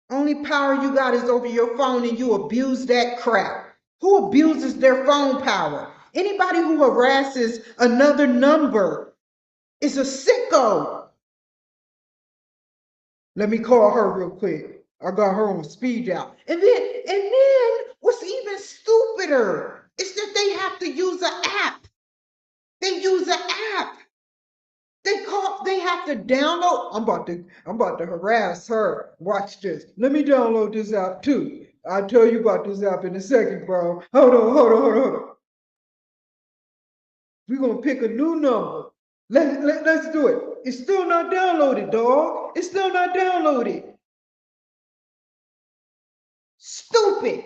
Only power you got is over your phone and you abuse that crap. Who abuses their phone power? Anybody who harasses another number is a sicko. Let me call her real quick. I got her on speed dial. And then what's even stupider is that they have to use an app. They use an app. They have to download. I'm about to harass her. Watch this. Let me download this app too. I'll tell you about this app in a second, bro. Hold on. We're gonna pick a new number. Let's do it. It's still not downloaded, dog. It's still not downloaded. Stupid.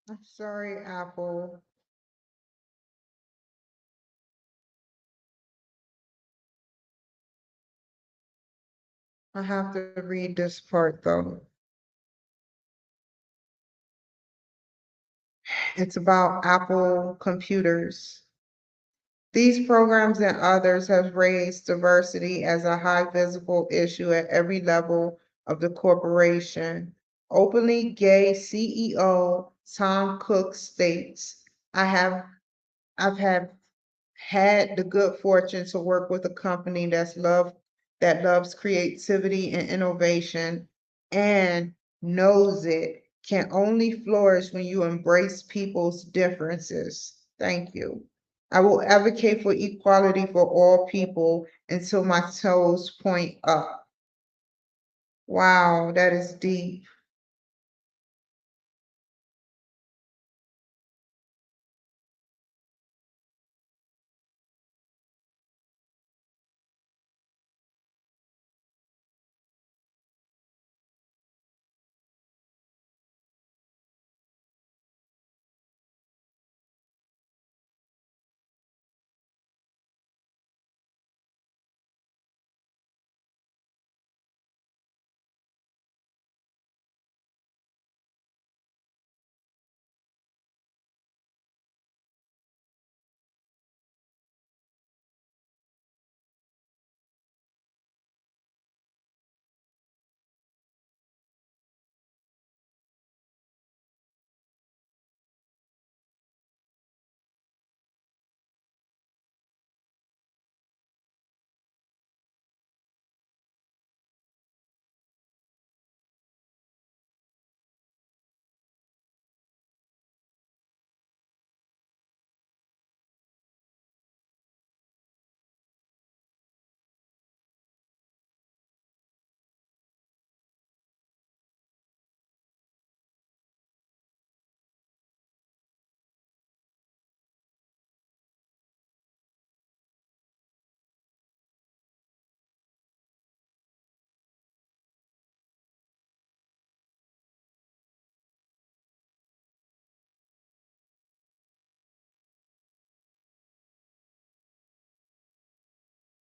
I'm sorry, Apple. I have to read this part though. It's about Apple computers. These programs and others have raised diversity as a high visible issue at every level of the corporation. Openly gay CEO Tom Cook states, I've had the good fortune to work with a company that loves creativity and innovation and knows it can only flourish when you embrace people's differences. Thank you. I will advocate for equality for all people until my toes point up. Wow, that is deep.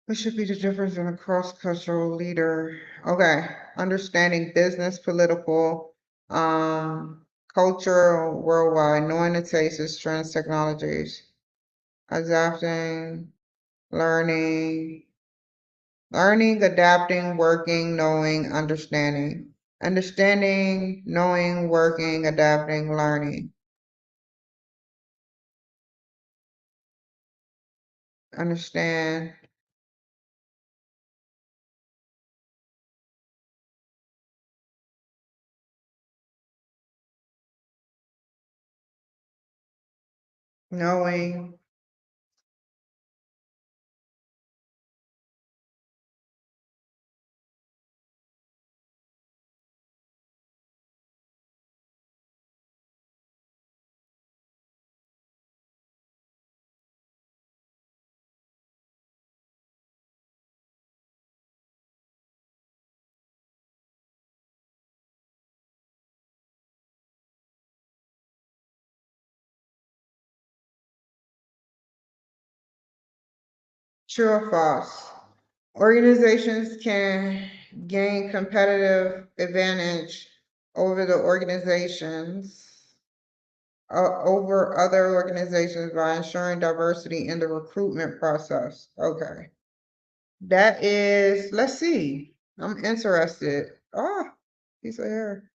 What should be the difference in a cross-cultural leader? Okay, understanding business, political, culture worldwide, knowing the tastes, trends, technologies, adapting, learning, adapting, working, knowing, understanding. Understanding, knowing, working, adapting, learning. Understand, knowing, true or false. Organizations can gain competitive advantage over the organizations, over other organizations by ensuring diversity in the recruitment process. Okay. That is, let's see. I'm interested. Oh, piece of hair.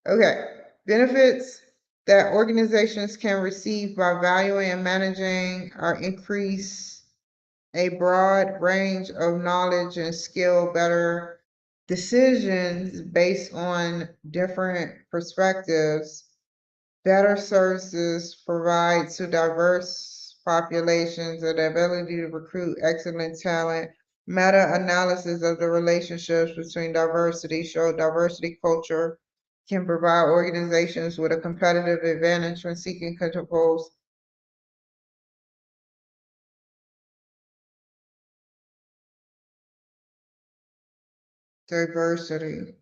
Okay. Benefits that organizations can receive by valuing and managing are increase a broad range of knowledge and skill, better decisions based on different perspectives, better services provide to diverse populations, and the ability to recruit excellent talent. Meta-analysis of the relationships between diversity show diversity culture can provide organizations with a competitive advantage when seeking to propose diversity.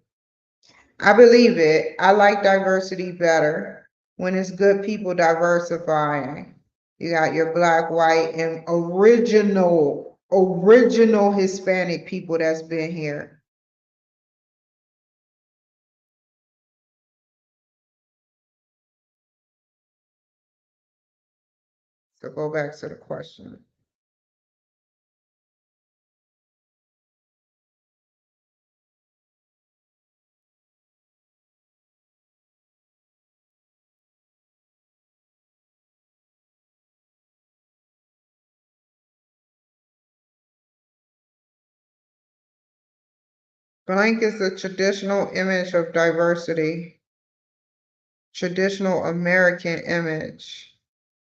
I believe it. I like diversity better when it's good people diversifying. You got your black, white, and original Hispanic people that's been here. So go back to the question. Blank is the traditional image of diversity, traditional American image.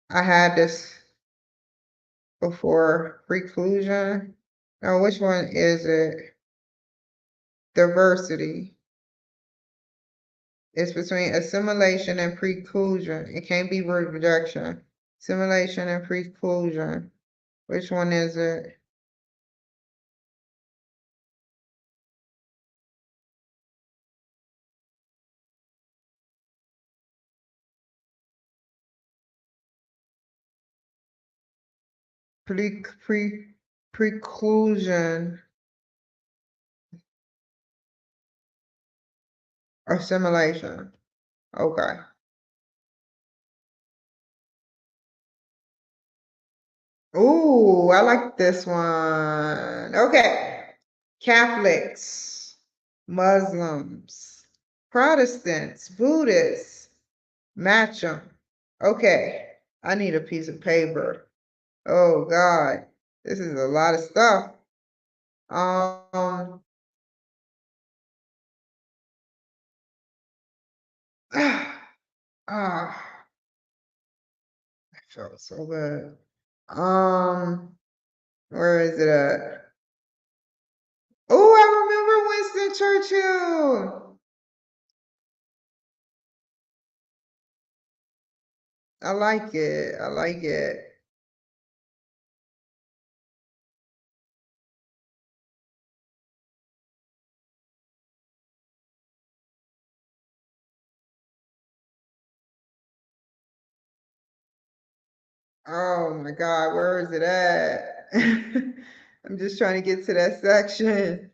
I had this before. Preclusion. Now, which one is it? Diversity. It's between assimilation and preclusion. It can't be rejection. Assimilation and preclusion. Which one is it? Preclusion. Assimilation. Okay. Ooh, I like this one. Okay. Catholics, Muslims, Protestants, Buddhists, match them. Okay. I need a piece of paper. Oh God. This is a lot of stuff. Um, I felt so good. Where is it at? Oh, I remember Winston Churchill. I like it. I like it. Oh my God, where is it at? I'm just trying to get to that section.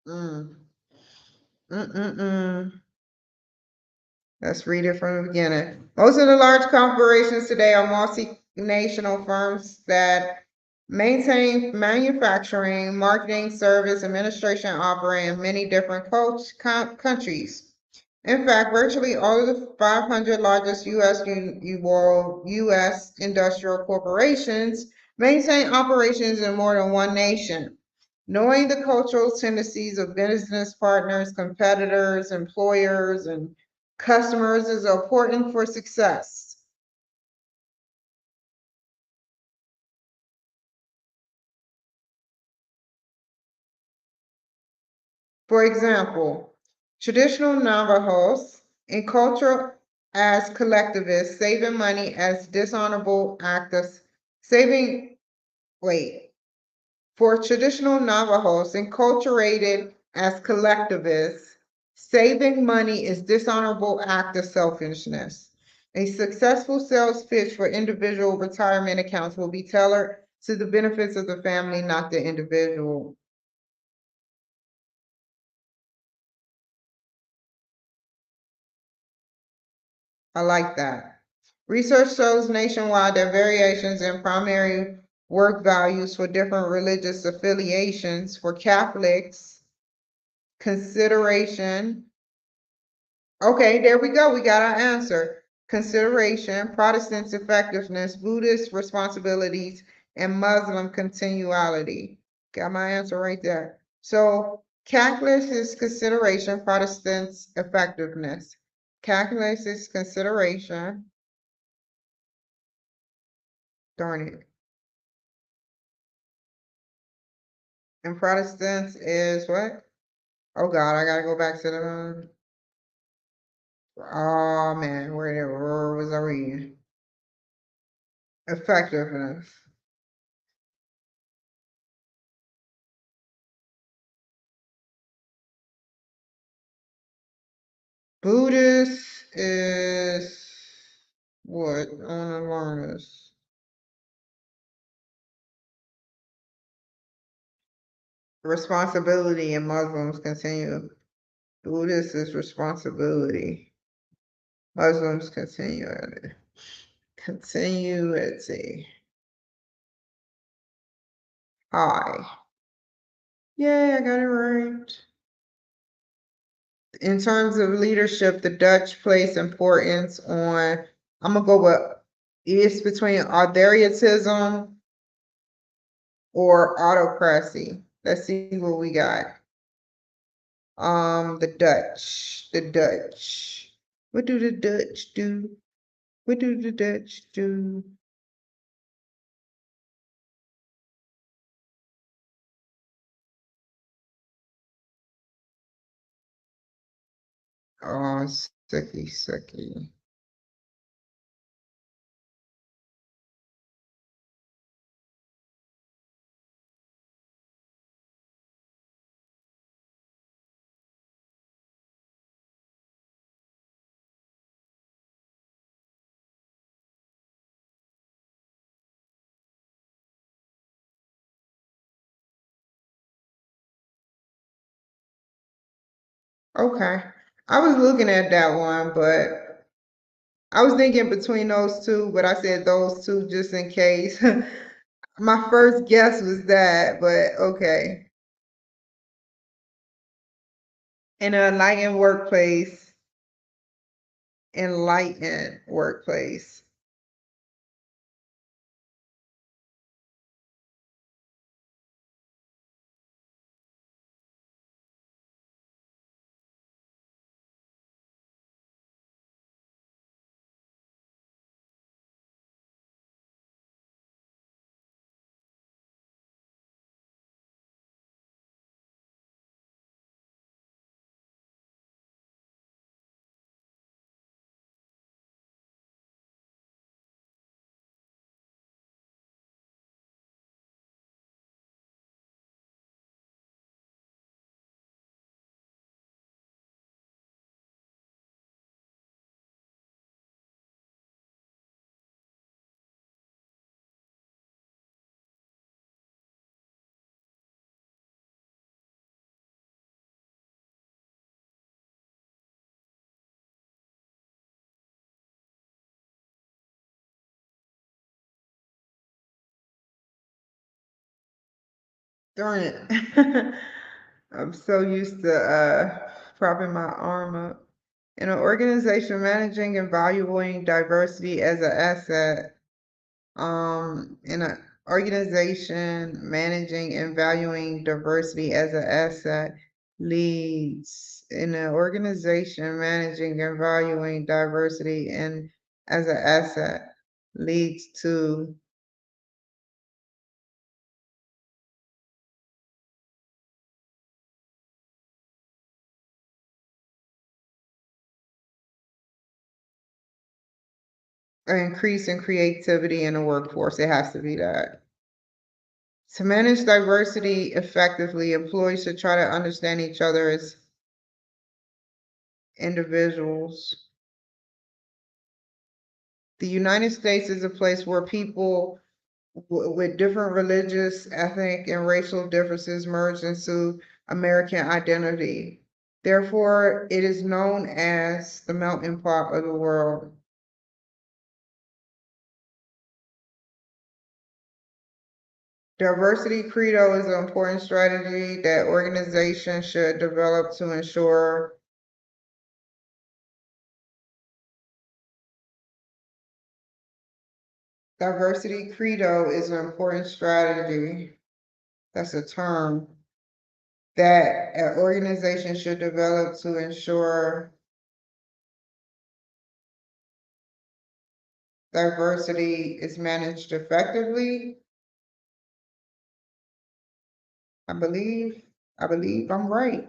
Mm. Mm-mm-mm. Let's read it from the beginning. Most of the large corporations today are multinational firms that maintain manufacturing, marketing, service, administration, operate in many different countries. In fact, virtually all of the 500 largest U.S. industrial corporations maintain operations in more than one nation. Knowing the cultural tendencies of business partners, competitors, employers, and customers is important for success. For example, traditional Navajos in culture as collectivists, saving money as dishonorable act of saving, wait, for traditional Navajos enculturated as collectivists, saving money is dishonorable act of selfishness. A successful sales pitch for individual retirement accounts will be tailored to the benefits of the family, not the individual. I like that. Research shows nationwide that variations in primary work values for different religious affiliations for Catholics, consideration. Okay, there we go. We got our answer. Consideration, Protestants' effectiveness, Buddhist responsibilities, and Muslim continuality. Got my answer right there. So Catholics is consideration, Protestants' effectiveness. Catholics is consideration. Darn it. And Protestants is what? Oh God, I gotta go back to the. Oh man, where was I reading? Effectiveness. Buddhist is what? I wanna learn this. Responsibility and Muslims continue. Buddhist is responsibility. Muslims continue at it. Continuity. High. Yay, I got it right. In terms of leadership, the Dutch place importance on, I'm gonna go with it's between authoritarianism or autocracy. Let's see what we got. The Dutch. The Dutch. What do the Dutch do? What do the Dutch do? Oh, sucky, sucky. Okay. I was looking at that one, but I was thinking between those two, but I said those two just in case. My first guess was that, but okay. In an enlightened workplace. Darn it. I'm so used to propping my arm up. In an organization managing and valuing diversity as an asset, in an organization managing and valuing diversity as an asset leads in an organization managing and valuing diversity and as an asset leads to an increase in creativity in the workforce. It has to be that. To manage diversity effectively, employees should try to understand each other as individuals. The United States is a place where people with different religious, ethnic, and racial differences merge into American identity. Therefore, it is known as the melting pot of the world. Diversity credo is an important strategy that organizations should develop to ensure diversity credo is an important strategy. That's a term that an organization should develop to ensure diversity is managed effectively. I believe, I believe I'm right.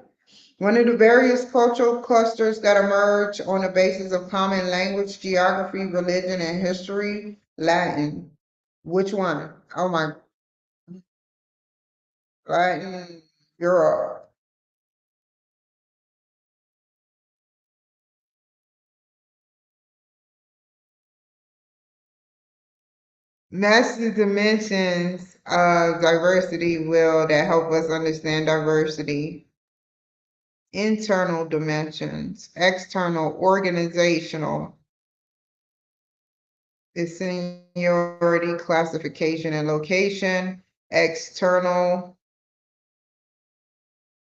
One of the various cultural clusters that emerge on the basis of common language, geography, religion, and history, Latin. Which one? Oh my, Latin, Europe. Master dimensions of diversity will that help us understand diversity. Internal dimensions, external, organizational, is seniority, classification, and location. External,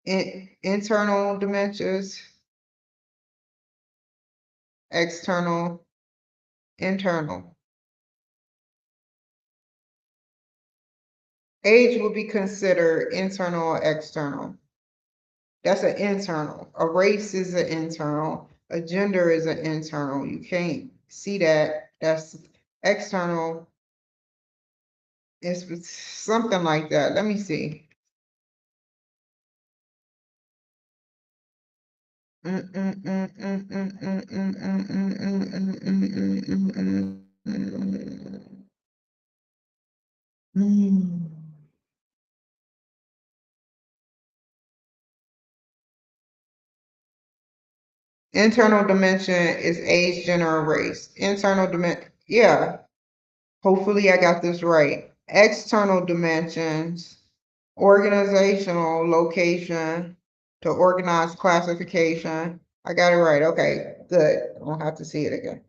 internal dimensions, external, internal. Age will be considered internal or external. That's an internal. A race is an internal. A gender is an internal. You can't see that. That's external. It's something like that. Let me see. Internal dimension is age, gender, or race. Internal dimension, yeah. Hopefully I got this right. External dimensions, organizational location to organize classification. I got it right. Okay, good. I don't have to see it again.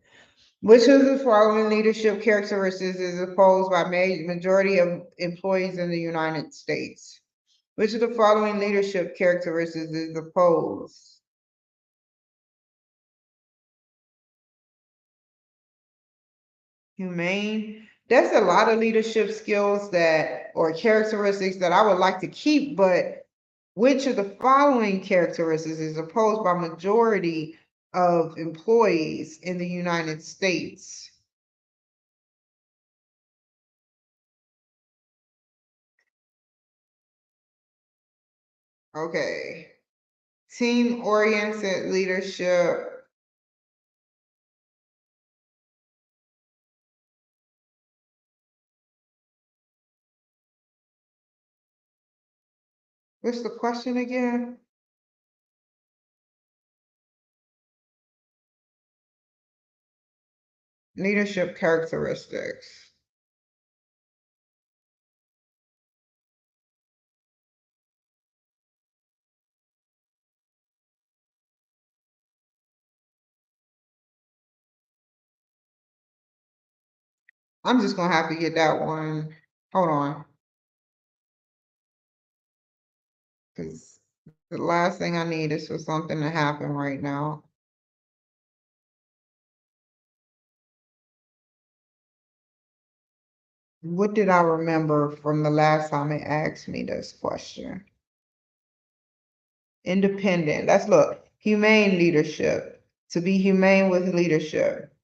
Which of the following leadership characteristics is opposed by majority of employees in the United States? Which of the following leadership characteristics is opposed? Humane. That's a lot of leadership skills that or characteristics that I would like to keep, but which of the following characteristics is opposed by majority of employees in the United States? Okay. Team-oriented leadership. What's the question again? Leadership characteristics. I'm just gonna have to get that one. Hold on, because the last thing I need is for something to happen right now. What did I remember from the last time it asked me this question? Independent. Let's look. Humane leadership. To be humane with leadership.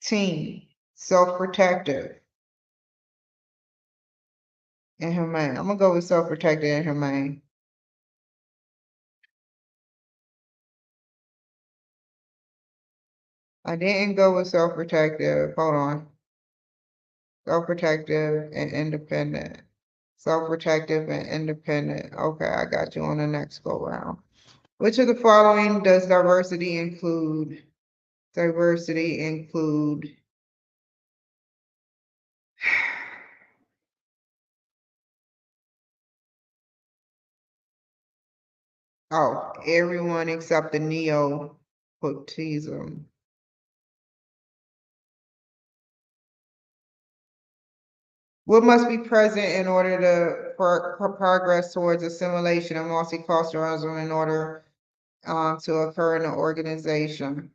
Team. Self-protective and humane. I'm gonna go with self-protective and humane. I didn't go with self-protective. Hold on. Self-protective and independent. Self-protective and independent. Okay, I got you on the next go round. Which of the following does diversity include? Diversity include oh, everyone except the nepotism. What must be present in order to for progress towards assimilation and multiculturalism in order to occur in an organization?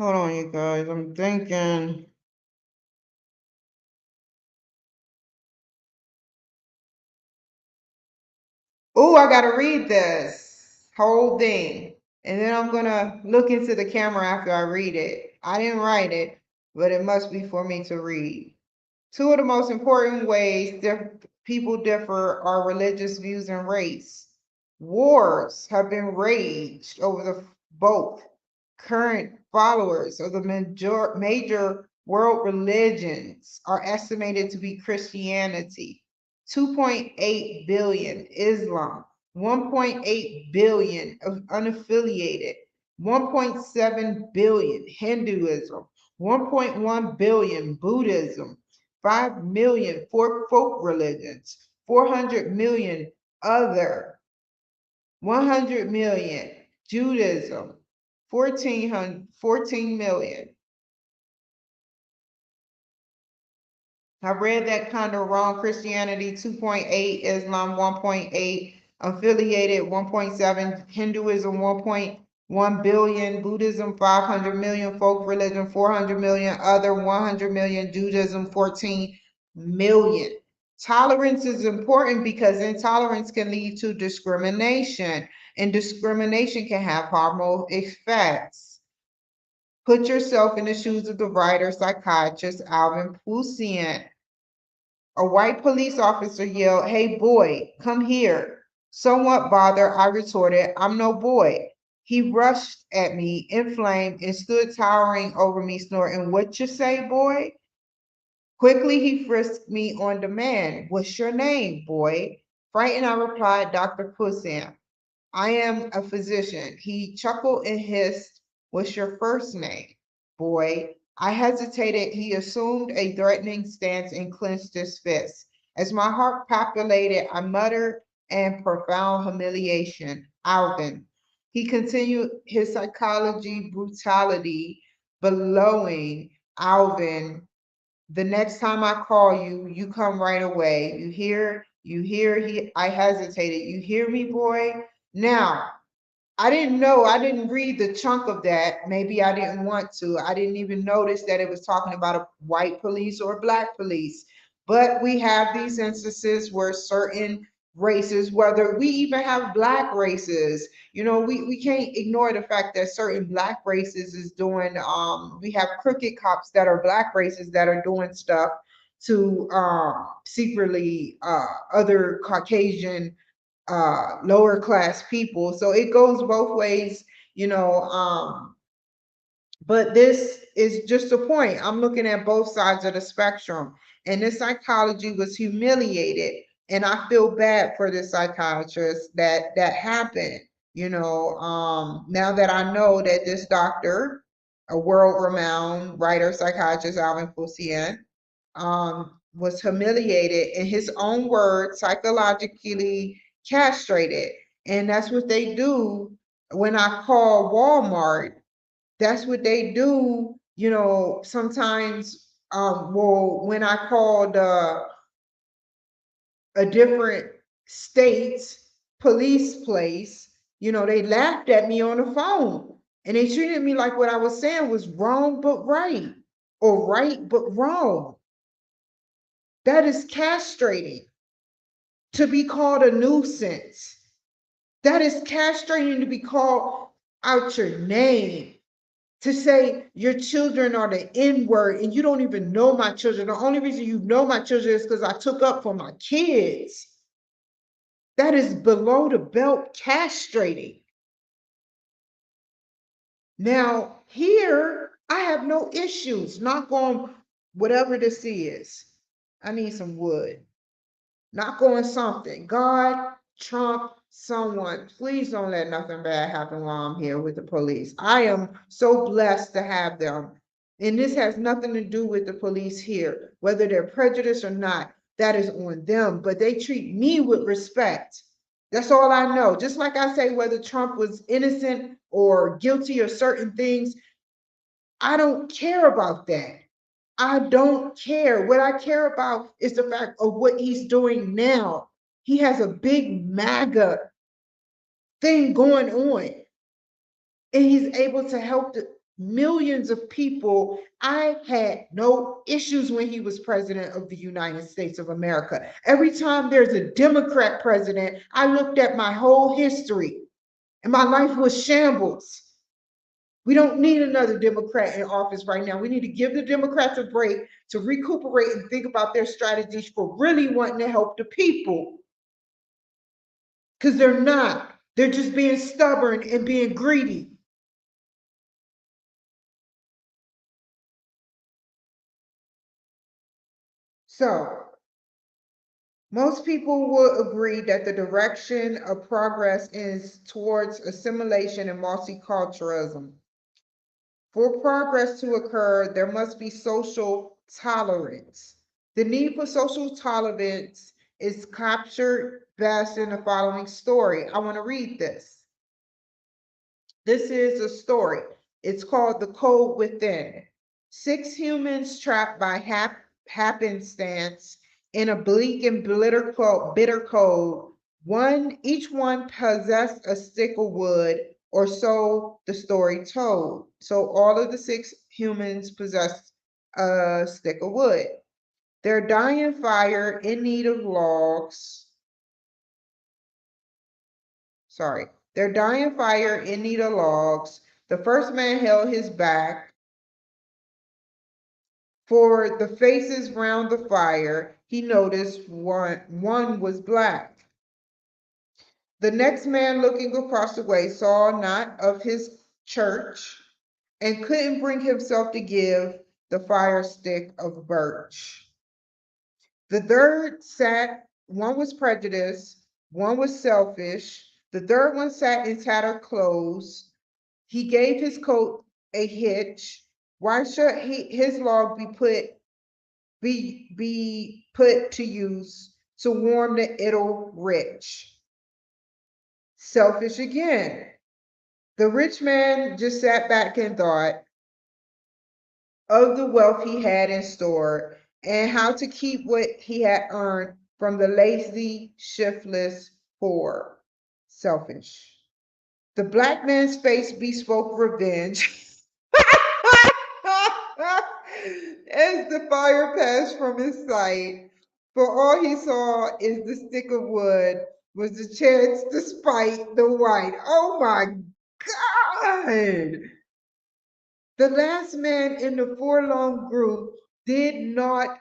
Hold on, you guys. I'm thinking. Oh, I gotta read this whole thing. And then I'm gonna look into the camera after I read it. I didn't write it, but it must be for me to read. Two of the most important ways people differ are religious views and race. Wars have been raged over the both. Current followers of the major world religions are estimated to be Christianity, 2.8 billion Islam, 1.8 billion of unaffiliated, 1.7 billion Hinduism, 1.1 billion Buddhism, 5 million for folk religions, 400 million other, 100 million Judaism, 14 million. I read that kind of wrong. Christianity 2.8, Islam 1.8, affiliated 1.7, Hinduism 1.1 billion, Buddhism 500 million, folk religion 400 million, other 100 million, Judaism 14 million. Tolerance is important because intolerance can lead to discrimination, and discrimination can have harmful effects. Put yourself in the shoes of the writer psychiatrist Alvin Poussien. A white police officer yelled, "Hey, boy, come here." Somewhat bothered, I retorted, "I'm no boy." He rushed at me, inflamed, and stood towering over me, snorting, "What you say, boy?" Quickly, he frisked me on demand. "What's your name, boy?" Frightened, I replied, "Dr. Poussien. I am a physician." He chuckled and hissed, "What's your first name, boy?" I hesitated. He assumed a threatening stance and clenched his fist. As my heart palpitated, I muttered in profound humiliation, "Alvin." He continued his psychology brutality, bellowing, "Alvin, the next time I call you, you come right away. You hear? You hear?" I hesitated. "You hear me, boy?" Now, I didn't know, I didn't read the chunk of that. Maybe I didn't want to. I didn't even notice that it was talking about a white police or a black police. But we have these instances where certain races, whether we even have black races, we can't ignore the fact that certain black races is doing, we have crooked cops that are black races that are doing stuff to secretly other Caucasian lower class people. So it goes both ways, you know. But this is just a point. I'm looking at both sides of the spectrum. And this psychology was humiliated. And I feel bad for the psychiatrist that happened. Now that I know that this doctor, a world-renowned writer, psychiatrist, Alvin Poussien, was humiliated, in his own words, psychologically castrated. And that's what they do when I call Walmart. That's what they do, sometimes. Well, when I called a different state's police place, they laughed at me on the phone and they treated me like what I was saying was wrong but right, or right but wrong. That is castrating. To be called a nuisance. That is castrating, to be called out your name. To say your children are the N word and you don't even know my children. The only reason you know my children is because I took up for my kids. That is below the belt castrating. Now, here, I have no issues. Knock on whatever this is. I need some wood. Knock on something. God, Trump, someone, please don't let nothing bad happen while I'm here with the police. I am so blessed to have them. And this has nothing to do with the police here, whether they're prejudiced or not. That is on them, but they treat me with respect. That's all I know. Just like I say, whether Trump was innocent or guilty of certain things, I don't care about that. I don't care. What I care about is the fact of what he's doing now. He has a big MAGA thing going on, and he's able to help millions of people. I had no issues when he was president of the United States of America. Every time there's a Democrat president, I looked at my whole history and my life was shambles. We don't need another Democrat in office right now. We need to give the Democrats a break to recuperate and think about their strategies for really wanting to help the people. Because they're not. They're just being stubborn and being greedy. So, most people will agree that the direction of progress is towards assimilation and multiculturalism. For progress to occur, there must be social tolerance. The need for social tolerance is captured best in the following story. I want to read this. This is a story. It's called The Code Within. 6 humans trapped by happenstance in a bleak and bitter code. Each one possessed a stick of wood, or so the story told. So all of the 6 humans possessed a stick of wood. They're dying fire in need of logs. Sorry. They're dying fire in need of logs. The first man held his back for the faces round the fire. He noticed one was black. The next man looking across the way saw not of his church and couldn't bring himself to give the fire stick of birch. The third sat, one was prejudiced, one was selfish. The third one sat in tattered clothes. He gave his coat a hitch. Why should his log be put to use to warm the ill rich? Selfish again. The rich man just sat back and thought of the wealth he had in store and how to keep what he had earned from the lazy, shiftless poor. Selfish. The black man's face bespoke revenge. As the fire passed from his sight, for all he saw is the stick of wood was the chance to spite the white. Oh my God! The last man in the forlorn group did not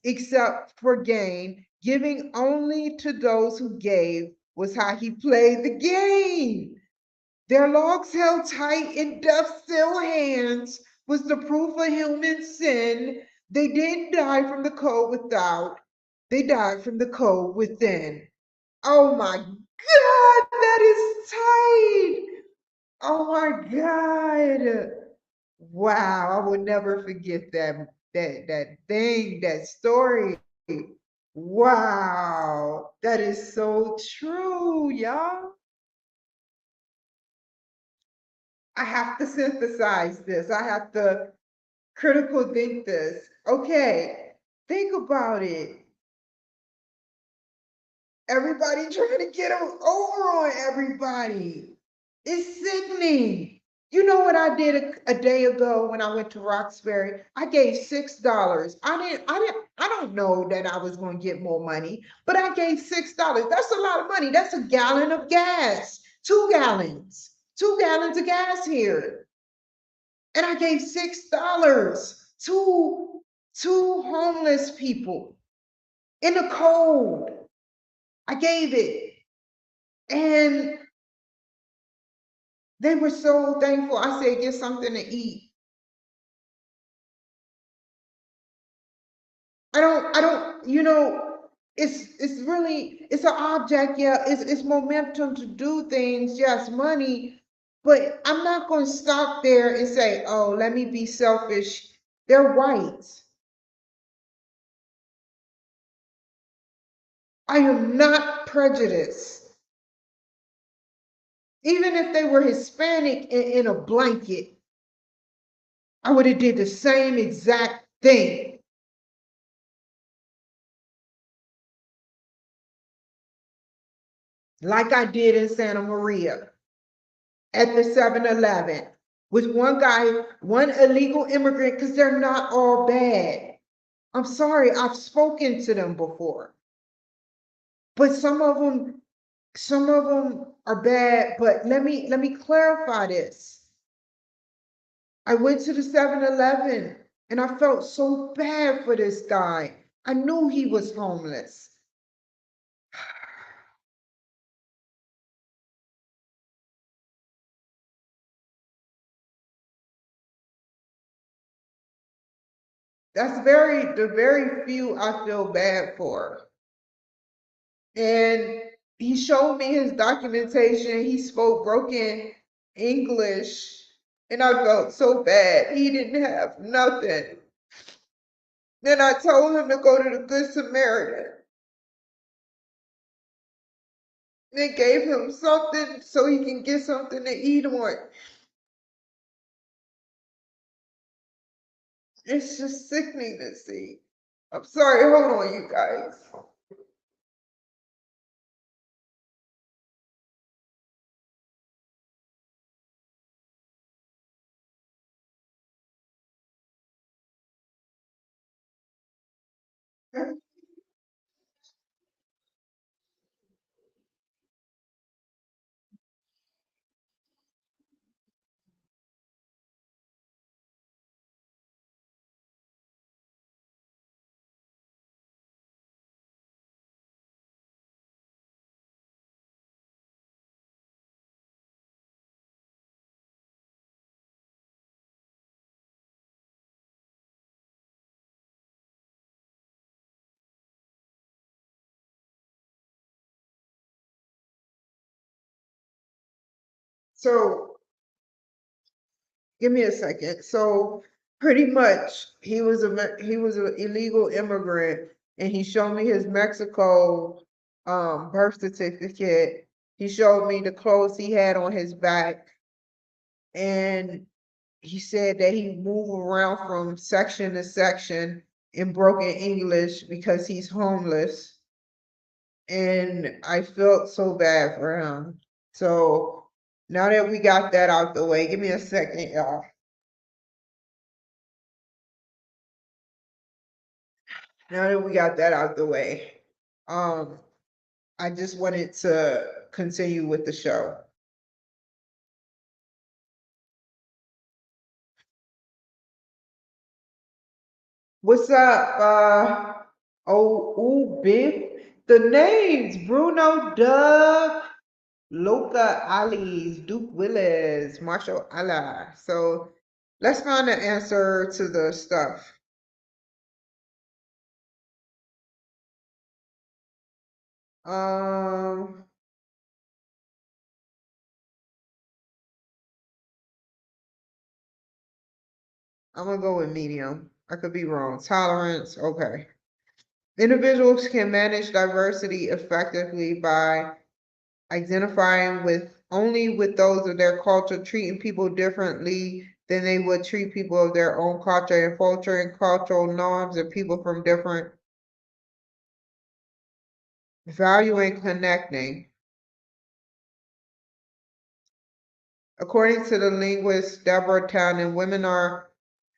accept for gain, giving only to those who gave was how he played the game. Their logs held tight in death's still hands was the proof of human sin. They didn't die from the cold without, they died from the cold within. Oh my God, that is tight. Oh my God. Wow, I will never forget that story. Wow, that is so true, y'all. I have to synthesize this. I have to critical think this. Okay, think about it. Everybody trying to get over on everybody. It's sickening. You know what I did a day ago when I went to Roxbury? I gave $6. I don't know that I was going to get more money, but I gave $6. That's a lot of money. That's a gallon of gas. 2 gallons. 2 gallons of gas here. And I gave $6 to two homeless people in the cold. I gave it. And they were so thankful. I said, get something to eat. It's really, it's an object, yeah, it's momentum to do things, yes, money, but I'm not going to stop there and say, oh, let me be selfish. They're white. I am not prejudiced. Even if they were Hispanic in a blanket, I would have did the same exact thing. Like I did in Santa Maria at the 7-Eleven with one guy, one illegal immigrant, because they're not all bad. I'm sorry, I've spoken to them before. But some of them are bad, but let me clarify this. I went to the 7-Eleven and I felt so bad for this guy. I knew he was homeless. That's the very few I feel bad for. And he showed me his documentation. He spoke broken English, and I felt so bad. He didn't have nothing. Then I told him to go to the Good Samaritan. They gave him something so he can get something to eat on. It's just sickening to see. I'm sorry, hold on, you guys. So give me a second. So pretty much he was an illegal immigrant, and he showed me his Mexico birth certificate. He showed me the clothes he had on his back, and he said that he moved around from section to section in broken English because he's homeless. And I felt so bad for him. So now that we got that out the way, give me a second, y'all. Now that we got that out the way, um, I just wanted to continue with the show. What's up? Big. The names Bruno, Doug, Luca, Ali's, Duke Willis, Marshall Allah. So let's find the answer to the stuff. Um, I'm gonna go with medium. I could be wrong. Tolerance, okay. Individuals can manage diversity effectively by identifying with only with those of their culture, treating people differently than they would treat people of their own culture, and fostering cultural norms of people from different, valuing connecting. According to the linguist Deborah Townend, women are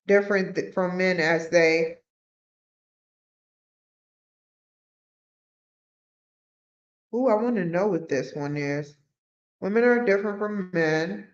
different from men as they. Ooh, I want to know what this one is. Women are different from men.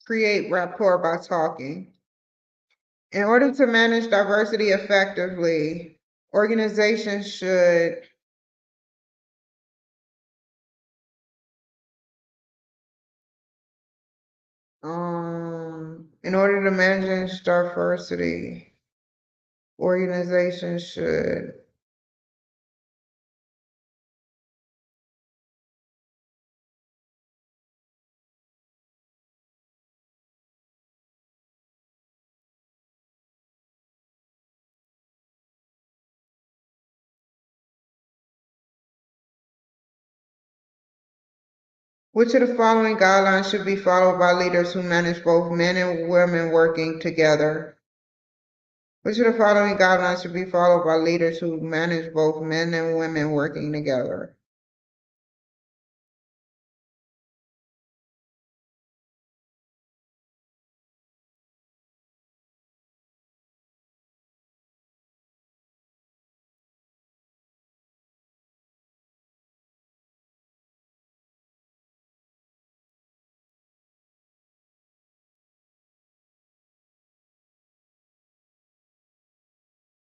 create rapport by talking. In order to manage diversity effectively, organizations should in order to manage diversity, organizations should which of the following guidelines should be followed by leaders who manage both men and women working together? Which of the following guidelines should be followed by leaders who manage both men and women working together?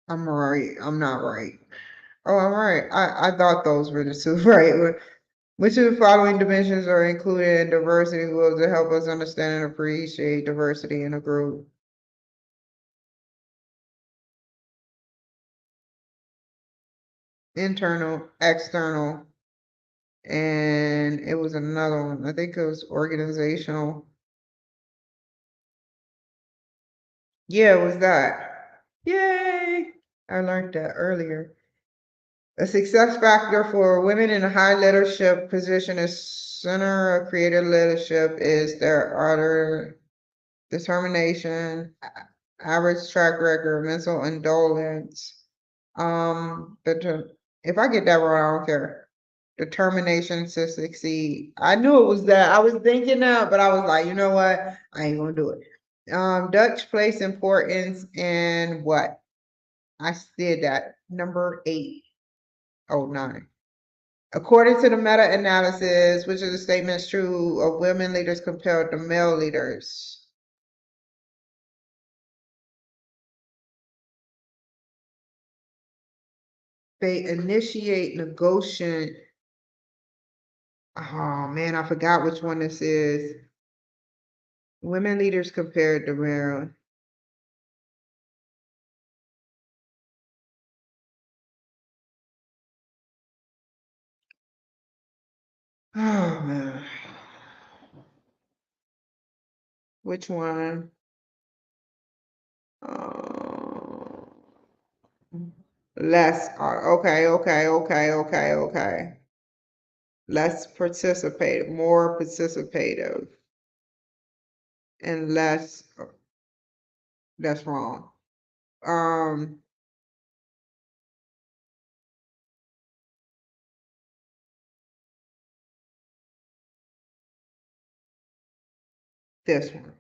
I'm right. I'm not right. Oh, I'm right. I thought those were the two, right? Which of the following dimensions are included in diversity goals to help us understand and appreciate diversity in a group? Internal, external, and it was another one. I think it was organizational. Yeah, it was that. Yay! I learned that earlier. A success factor for women in a high leadership position is center of creative leadership is their utter determination, average track record, mental indolence. If I get that wrong, I don't care. Determination to succeed. I knew it was that. I was thinking that, but I was like, you know what? I ain't gonna do it. Dutch place importance in what? I did that. Number 8. Oh, 9. According to the meta-analysis, which of the statements true of women leaders compared to male leaders? They initiate negotiation. Oh man, I forgot which one this is. Women leaders compared to male. Oh man. Which one? Uh, less. Okay. Less participative, more participative, and less. That's wrong. Um, this one.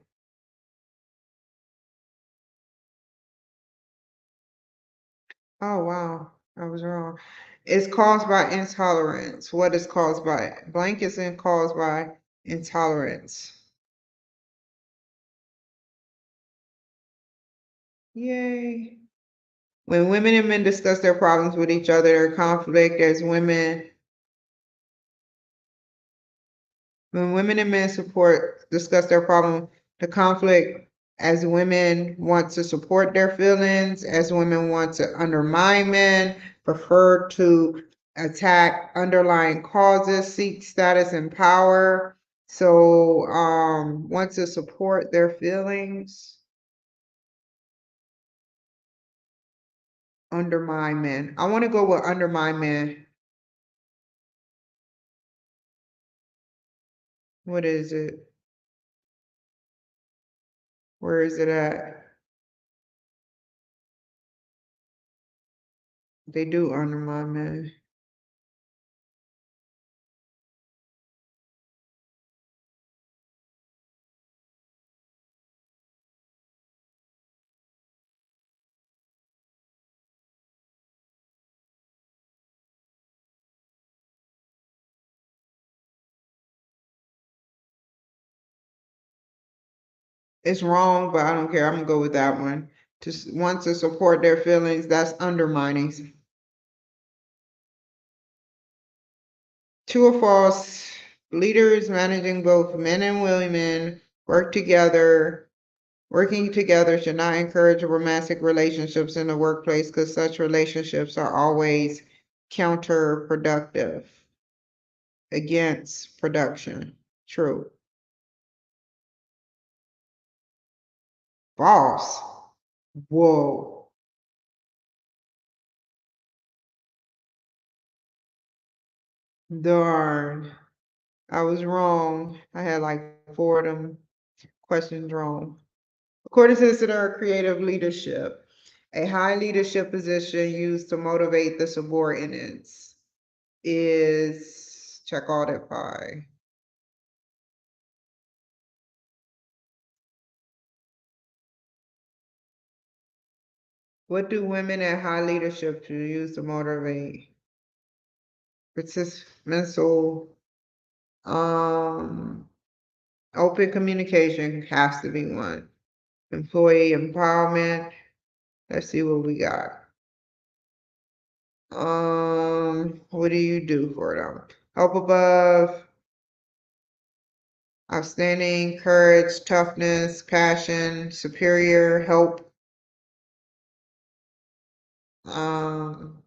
Oh wow, I was wrong. It's caused by intolerance. What is caused by? Blank is in caused by intolerance. Yay. When women and men discuss their problems with each other, their conflict as women, when women and men discuss their problem, the conflict as women want to support their feelings, as women want to undermine men, prefer to attack underlying causes, seek status and power. So want to support their feelings, undermine men. I want to go with undermine men. What is it? Where is it at? They do undermine men. It's wrong, but I don't care. I'm gonna go with that one. Just want to support their feelings, that's undermining. True or false? Leaders managing both men and women working together should not encourage romantic relationships in the workplace because such relationships are always counterproductive against production. True. False. Whoa. Darn. I was wrong. I had like 4 of them questions wrong. According to Center of Creative Leadership, a high leadership position used to motivate the subordinates is check audit by. What do women at high leadership use to motivate? Mental, um, open communication has to be one. Employee empowerment. Let's see what we got. What do you do for them? Help above, outstanding, courage, toughness, passion, superior, help. Um,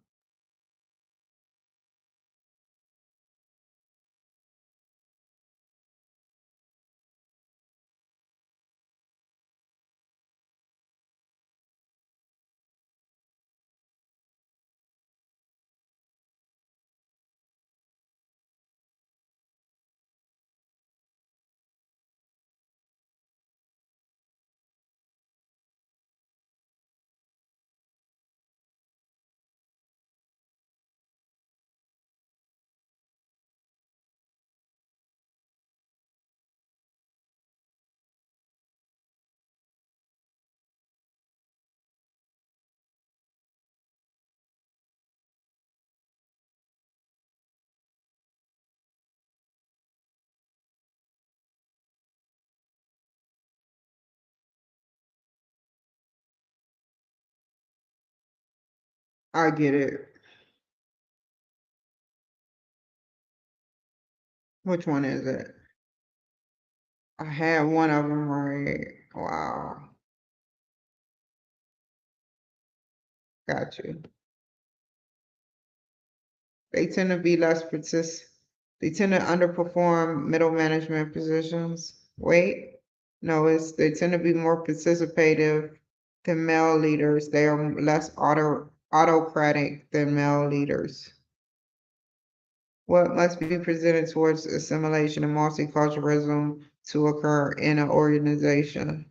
I get it. Which one is it? I had one of them right. Wow. Got you. They tend to be less they tend to underperform middle management positions. Wait, no, they tend to be more participative than male leaders. They are less autocratic than male leaders. What must be presented towards assimilation and multiculturalism to occur in an organization?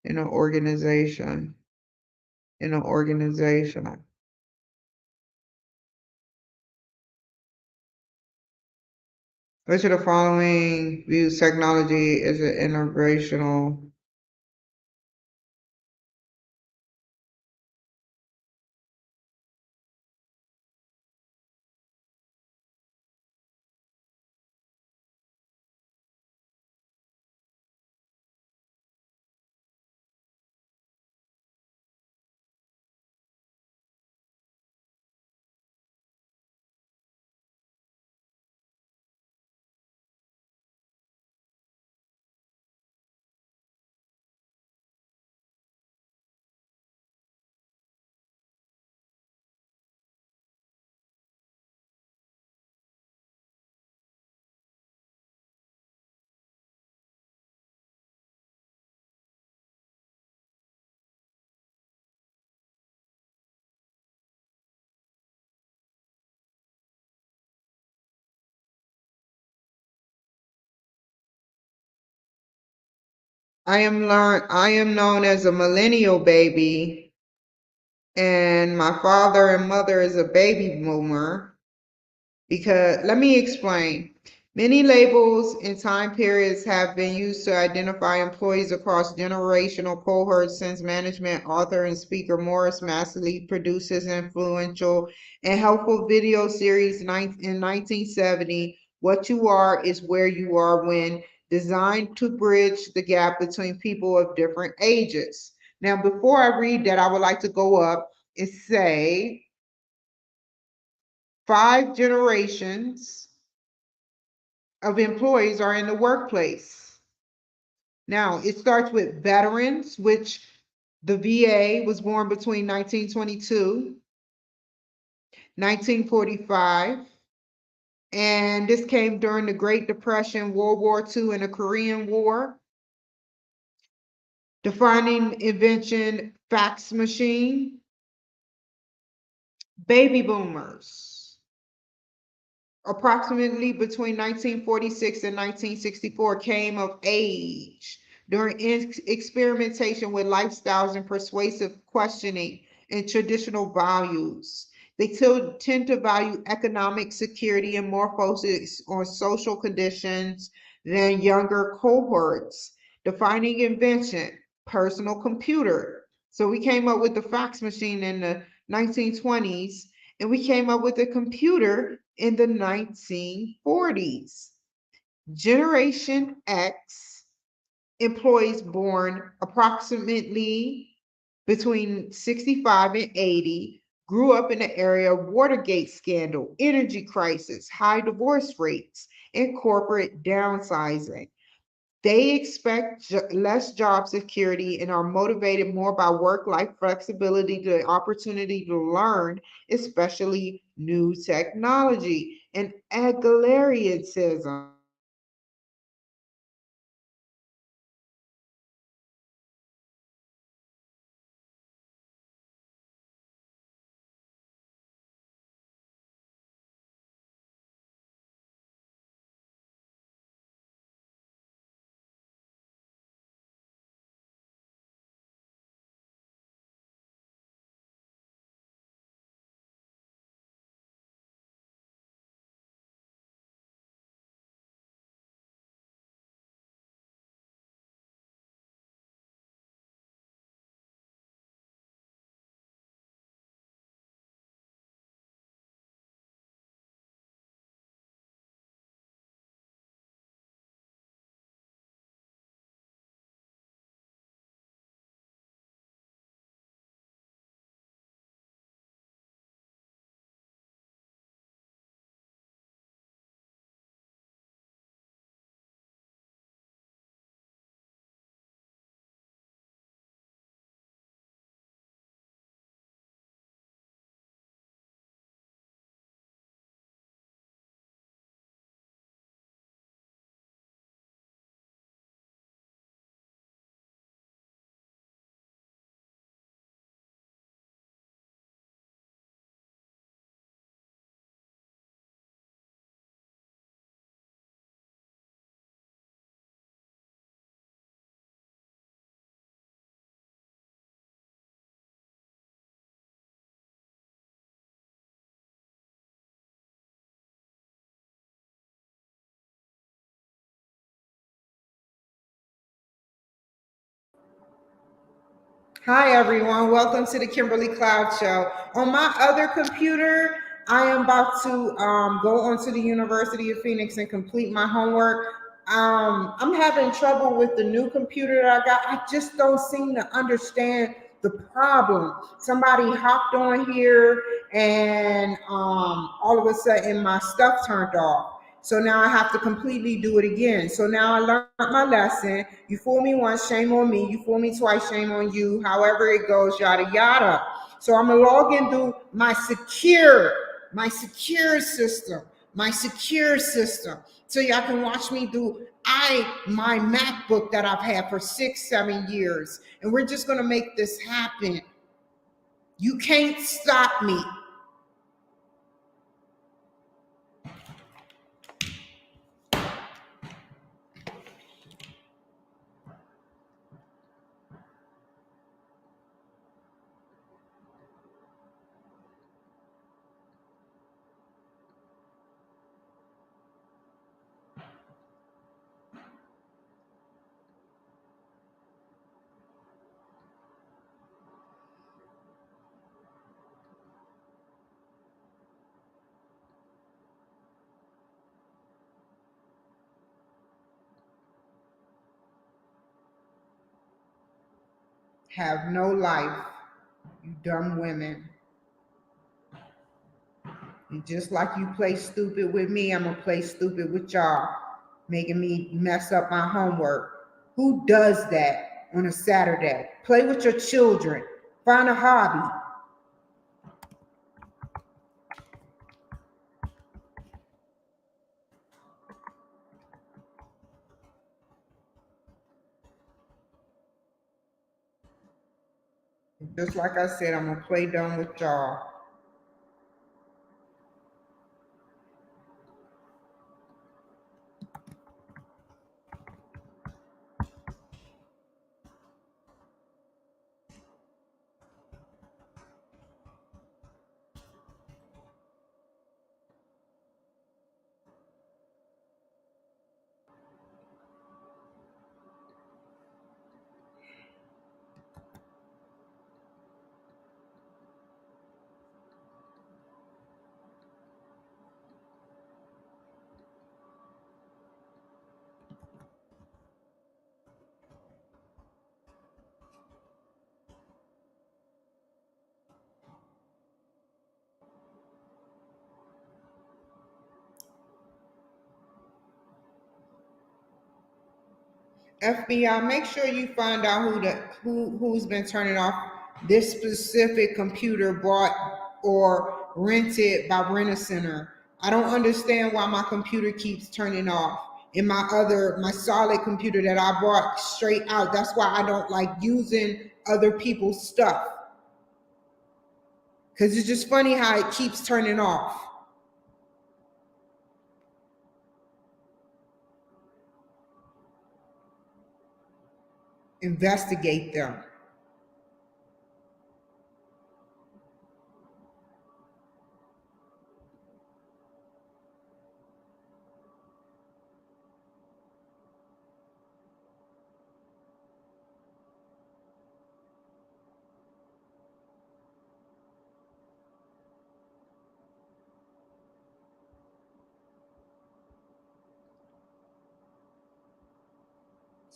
In an organization. In an organization. Which of the following views technology as an integrational? I am known as a millennial baby, and my father and mother is a baby boomer. Because let me explain. Many labels and time periods have been used to identify employees across generational cohorts since management author and speaker Morris Massey produced his influential and helpful video series in 1970. What you are is where you are when designed to bridge the gap between people of different ages. Now, before I read that, I would like to go up and say 5 generations of employees are in the workplace. Now, it starts with veterans, which the VA was born between 1922, 1945, and this came during the Great Depression, World War II, and the Korean War. Defining invention, fax machine. Baby boomers, approximately between 1946 and 1964, came of age during experimentation with lifestyles and persuasive questioning and traditional values. They tend to value economic security and more focus on social conditions than younger cohorts. Defining invention, personal computer. So we came up with the fax machine in the 1920s, and we came up with a computer in the 1940s. Generation X employees born approximately between 65 and 80 grew up in the area of Watergate scandal, energy crisis, high divorce rates, and corporate downsizing. They expect less job security and are motivated more by work-life flexibility, the opportunity to learn, especially new technology. And egalitarianism. Hi, everyone. Welcome to the Kimberly Cloud Show. On my other computer, I am about to go onto the University of Phoenix and complete my homework. I'm having trouble with the new computer that I got. I just don't seem to understand the problem. Somebody hopped on here and all of a sudden my stuff turned off. So now I have to completely do it again. So now I learned my lesson. You fool me once, shame on me. You fool me twice, shame on you. However it goes, yada yada. So I'm gonna log into my secure system. So y'all can watch me do my MacBook that I've had for 6, 7 years. And we're just gonna make this happen. You can't stop me. have no life, you dumb women. And just like you play stupid with me, I'm gonna play stupid with y'all, making me mess up my homework. Who does that on a Saturday? Play with your children. Find a hobby. Just like I said, I'm gonna play dumb with y'all. FBI, make sure you find out who's been turning off this specific computer bought or rented by Rent-A-Center. I don't understand why my computer keeps turning off. In my solid computer that I bought straight out. That's why I don't like using other people's stuff. Because it's just funny how it keeps turning off. Investigate them.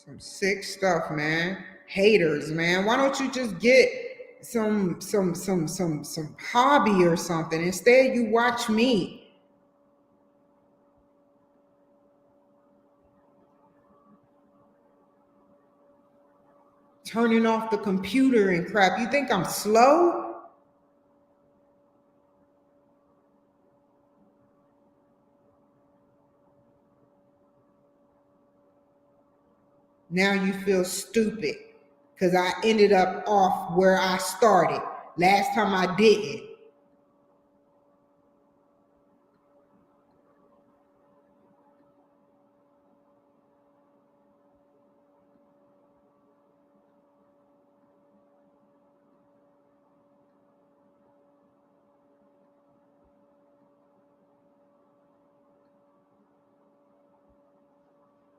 Some sick stuff, man. Haters, man. Why don't you just get some hobby or something? Instead, you watch me. Turning off the computer and crap. You think I'm slow? Now you feel stupid because I ended up off where I started. Last time I didn't.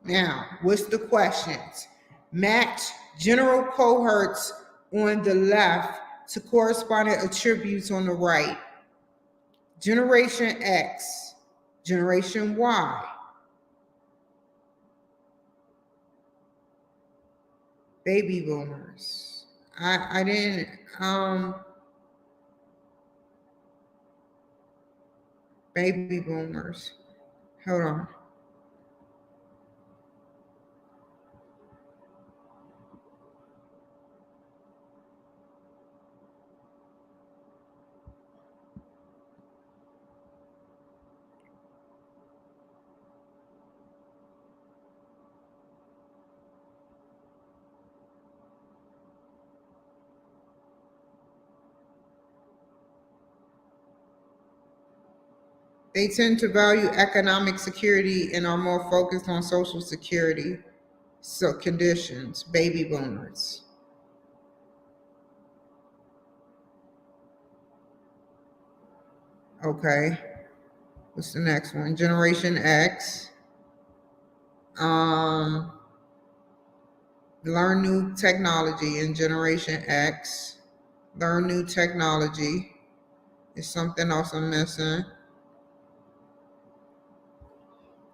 Now, what's the questions? Match general cohorts on the left to corresponding attributes on the right. Generation X, Generation Y. Baby boomers. I didn't, baby boomers. Hold on. They tend to value economic security and are more focused on social security conditions. Baby boomers. Okay. What's the next one? Generation X. Learn new technology in Generation X. Learn new technology. Is something else I'm missing?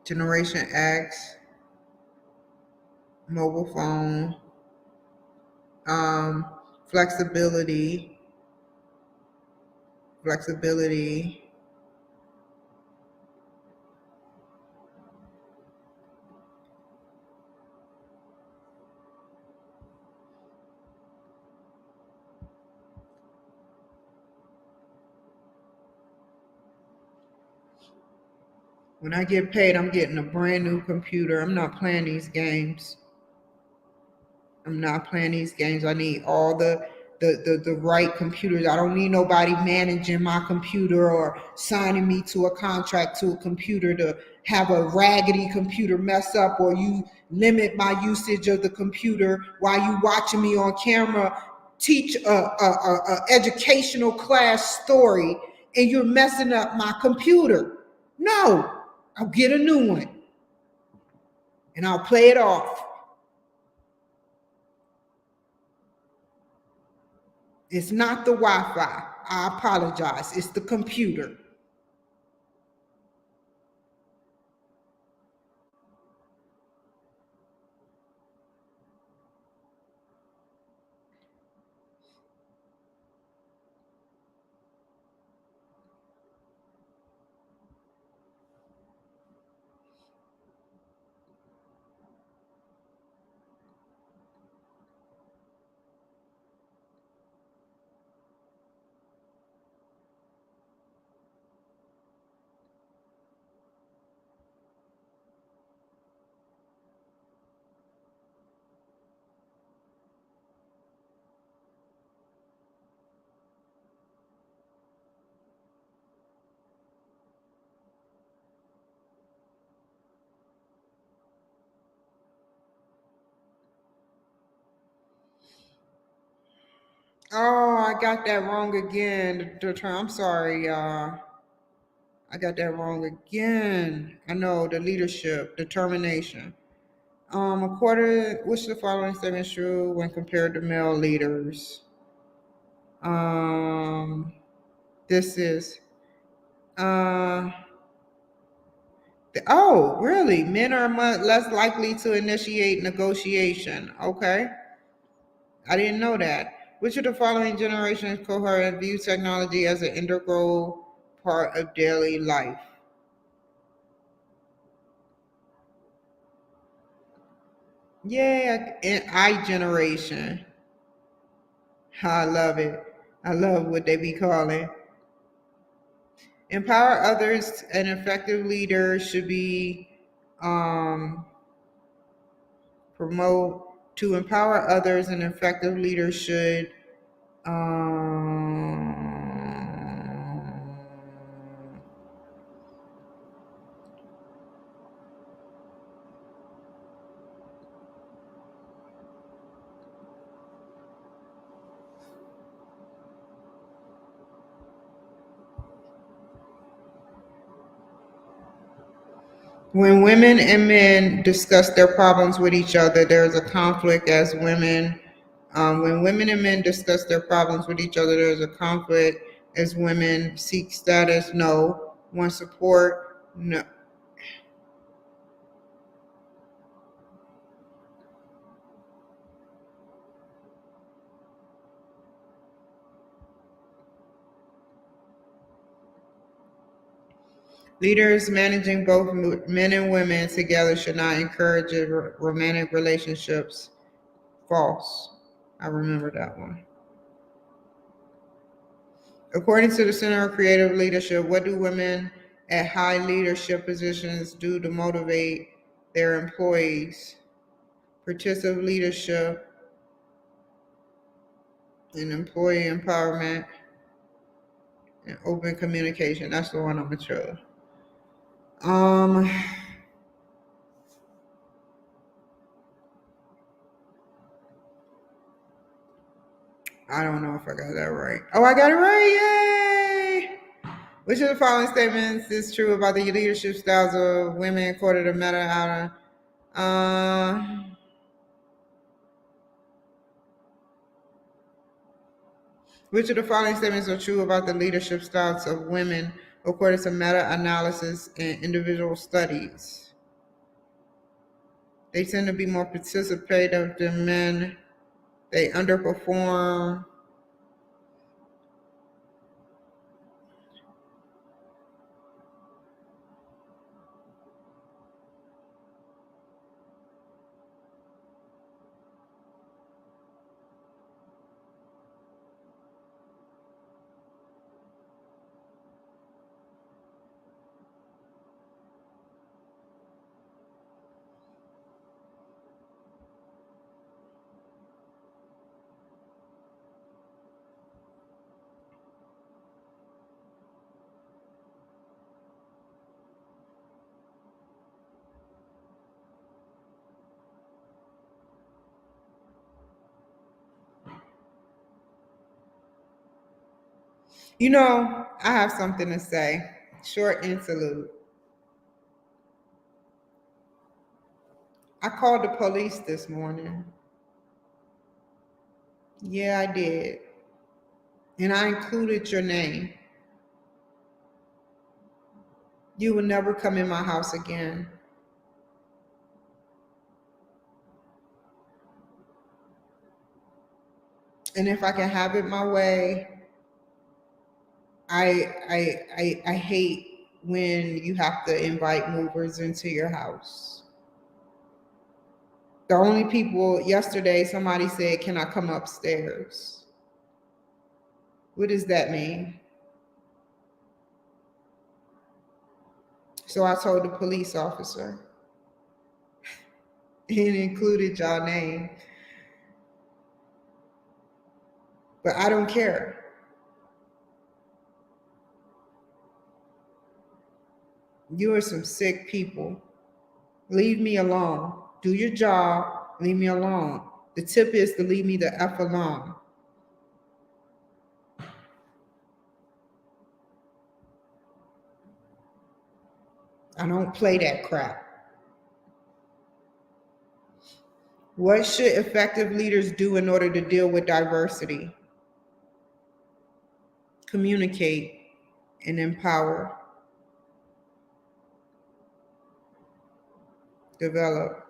Generation X. Mobile phone. flexibility, when I get paid, I'm getting a brand new computer. I'm not playing these games. I need all the right computers. I don't need nobody managing my computer or signing me to a contract to a computer to have a raggedy computer mess up, or you limit my usage of the computer while you watching me on camera teach a educational class story and you're messing up my computer. No, I'll get a new one and I'll play it off. It's not the Wi-Fi. I apologize. It's the computer. Oh, I got that wrong again. I'm sorry, y'all. I got that wrong again. I know the leadership, determination. Which of the following statement is true when compared to male leaders? This is, oh, really? Men are less likely to initiate negotiation. Okay. I didn't know that. Which of the following generations cohort and view technology as an integral part of daily life? Yeah, and I generation. I love it. I love what they be calling. Empower others. An effective leader should be promote. To empower others, an effective leader should when women and men discuss their problems with each other, there is a conflict as women. When women and men discuss their problems with each other, there is a conflict as women seek status. No. Want support. No. Leaders managing both men and women together should not encourage romantic relationships. False. I remember that one. According to the Center of Creative Leadership, what do women at high leadership positions do to motivate their employees? Participative leadership and employee empowerment and open communication. That's the one I'm gonna choose. I don't know if I got that right. Oh, I got it right! Yay! Which of the following statements is true about the leadership styles of women according to Meta? Which of the following statements are true about the leadership styles of women according to meta-analysis and individual studies? They tend to be more participative than men. They underperform. You know, I have something to say. Short interlude. I called the police this morning. Yeah, I did. And I included your name. You will never come in my house again. And if I can have it my way, I hate when you have to invite movers into your house. The only people yesterday, somebody said, "Can I come upstairs?" What does that mean? So I told the police officer. It included y'all name. But I don't care. You are some sick people. Leave me alone. Do your job. Leave me alone. The tip is to leave me the F alone. I don't play that crap. What should effective leaders do in order to deal with diversity? Communicate and empower. Develop.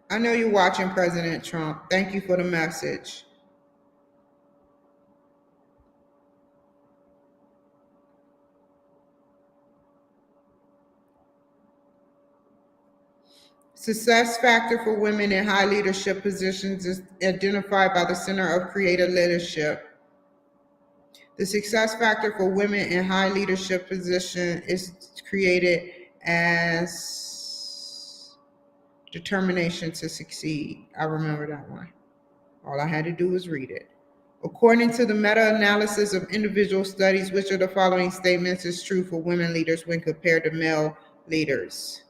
I know you're watching President Trump. Thank you for the message. Success factor for women in high leadership positions is identified by the Center of Creative Leadership. The success factor for women in high leadership position is created as determination to succeed. I remember that one. All I had to do was read it. According to the meta-analysis of individual studies, which of the following statements is true for women leaders when compared to male leaders?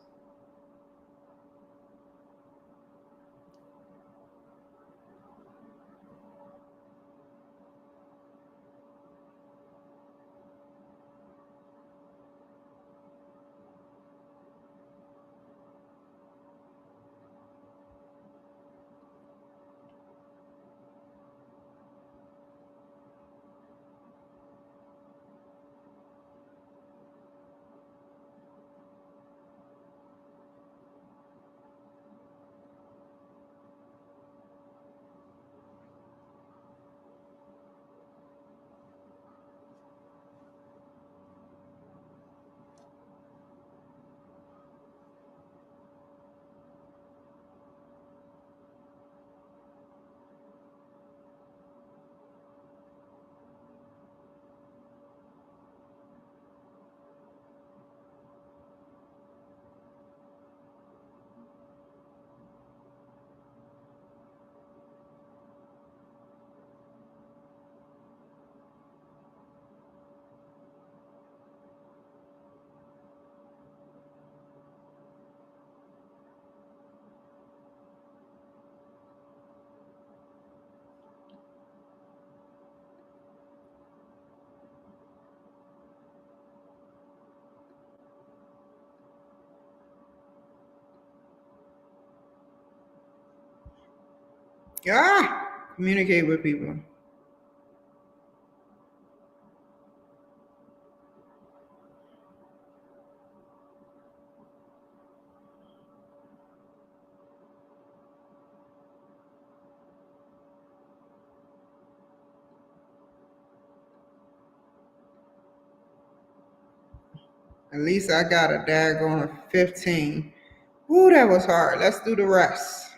Communicate with people. At least I got a daggone 15. Ooh, that was hard. Let's do the rest.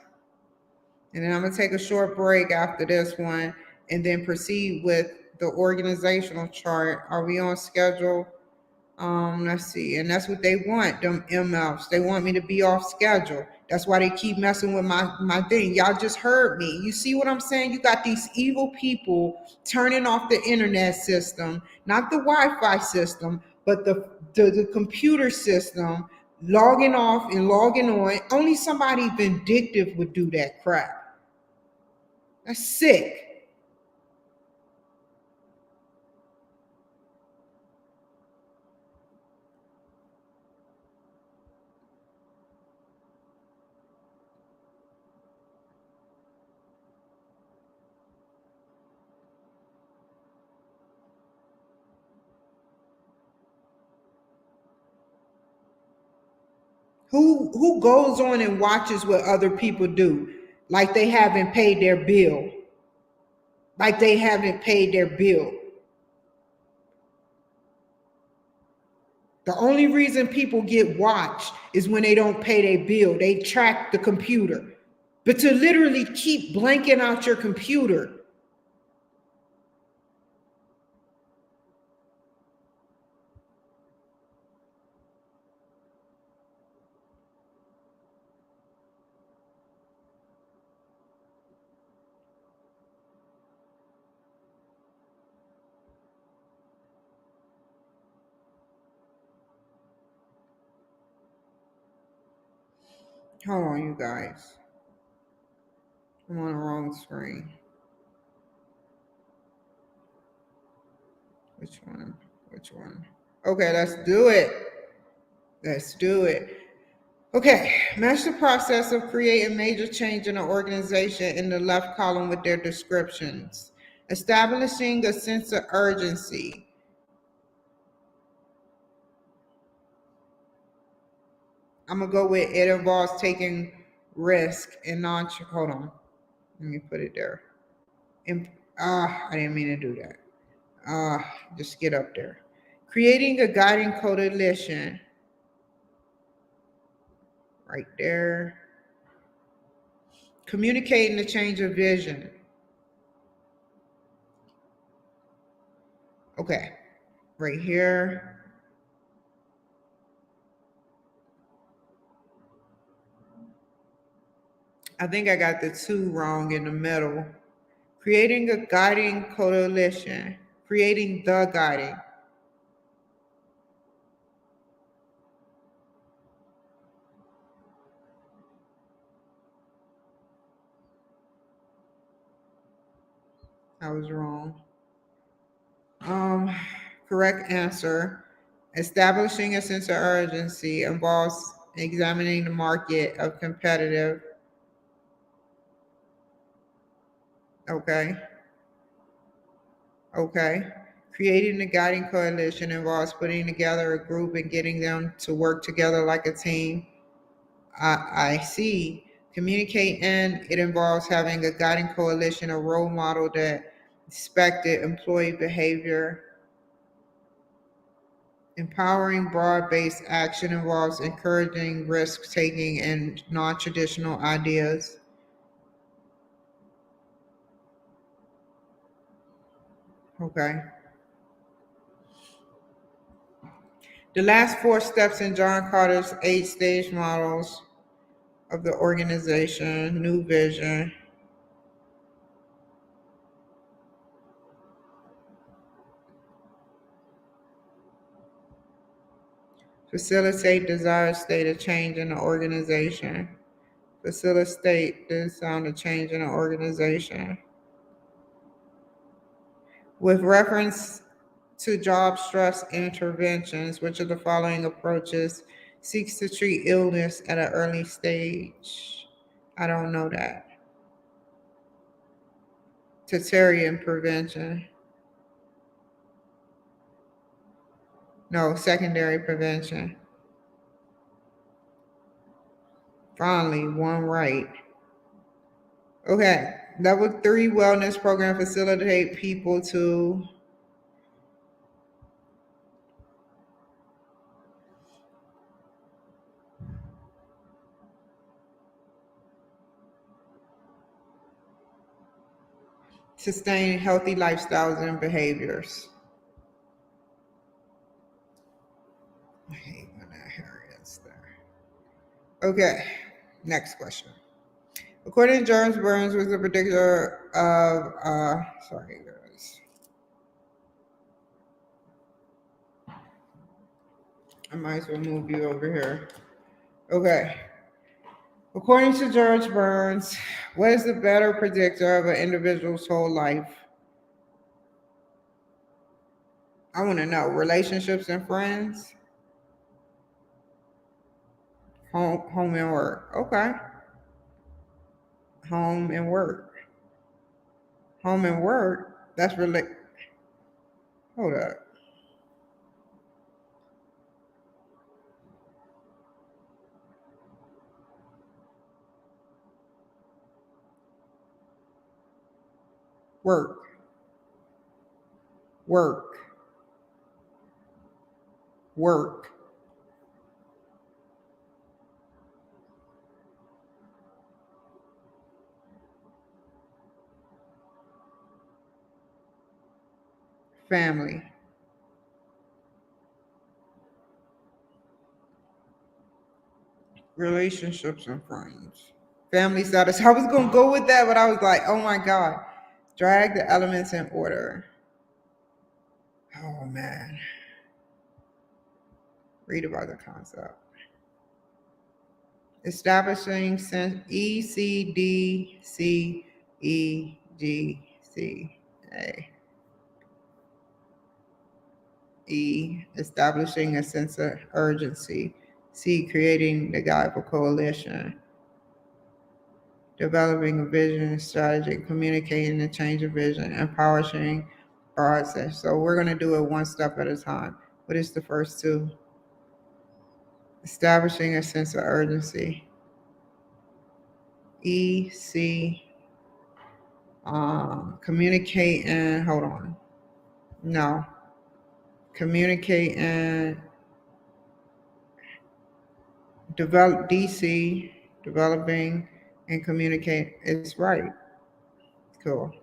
And then I'm going to take a short break after this one and then proceed with the organizational chart. Are we on schedule? Let's see. And that's what they want, them MFs. They want me to be off schedule. That's why they keep messing with my thing. Y'all just heard me. You see what I'm saying? You got these evil people turning off the internet system, not the Wi-Fi system, but the computer system, logging off and logging on. Only somebody vindictive would do that crap. That's sick. Who goes on and watches what other people do like they haven't paid their bill? Like they haven't paid their bill. The only reason people get watched is when they don't pay their bill. They track the computer. But to literally keep blanking out your computer. Hold on, you guys. I'm on the wrong screen. Which one? Which one? Okay, let's do it. Let's do it. Okay, match the process of creating major change in an organization in the left column with their descriptions. Establishing a sense of urgency. I'm gonna go with it involves taking risk and not, hold on, let me put it there. I didn't mean to do that. Just get up there. Creating a guiding coalition. Right there. Communicating the change of vision. Okay, right here. I think I got the 2 wrong in the middle. Creating a guiding coalition. Creating the guiding. I was wrong. Correct answer. Establishing a sense of urgency involves examining the market of competitive. Okay. Okay. Creating the guiding coalition involves putting together a group and getting them to work together like a team. I see. Communicate in, it involves having a guiding coalition, a role model that expected employee behavior. Empowering broad-based action involves encouraging risk-taking and non-traditional ideas. Okay. The last 4 steps in John Carter's 8-stage models of the organization, new vision. Facilitate desired state of change in the organization. Facilitate the sound of change in the organization. With reference to job stress interventions, which of the following approaches seeks to treat illness at an early stage? I don't know that. Tertiary prevention. No, secondary prevention. Finally, one right. Okay, level 3 wellness program facilitate people to sustain healthy lifestyles and behaviors. I hate when that hair is there. Okay, next question. According to James Burns, was a predictor of, sorry guys. I might as well move you over here. Okay. According to George Burns, what is the better predictor of an individual's whole life? I want to know relationships and friends, home and work. Okay. Home and work. Home and work. That's really. Hold up. Work. Work. Work. Family. Relationships and friends. Family status. I was going to go with that, but I was like, oh my God. Drag the elements in order. Oh man. Read about the concept. Establishing E C D C E G C A. E, establishing a sense of urgency. C, creating the guide for coalition. Developing a vision and strategy, communicating the change of vision, empowering process. So we're going to do it one step at a time. What is the first two? Establishing a sense of urgency. E, C, communicating, hold on. No. Communicating, develop, DC, developing and communicate. It's right. Cool.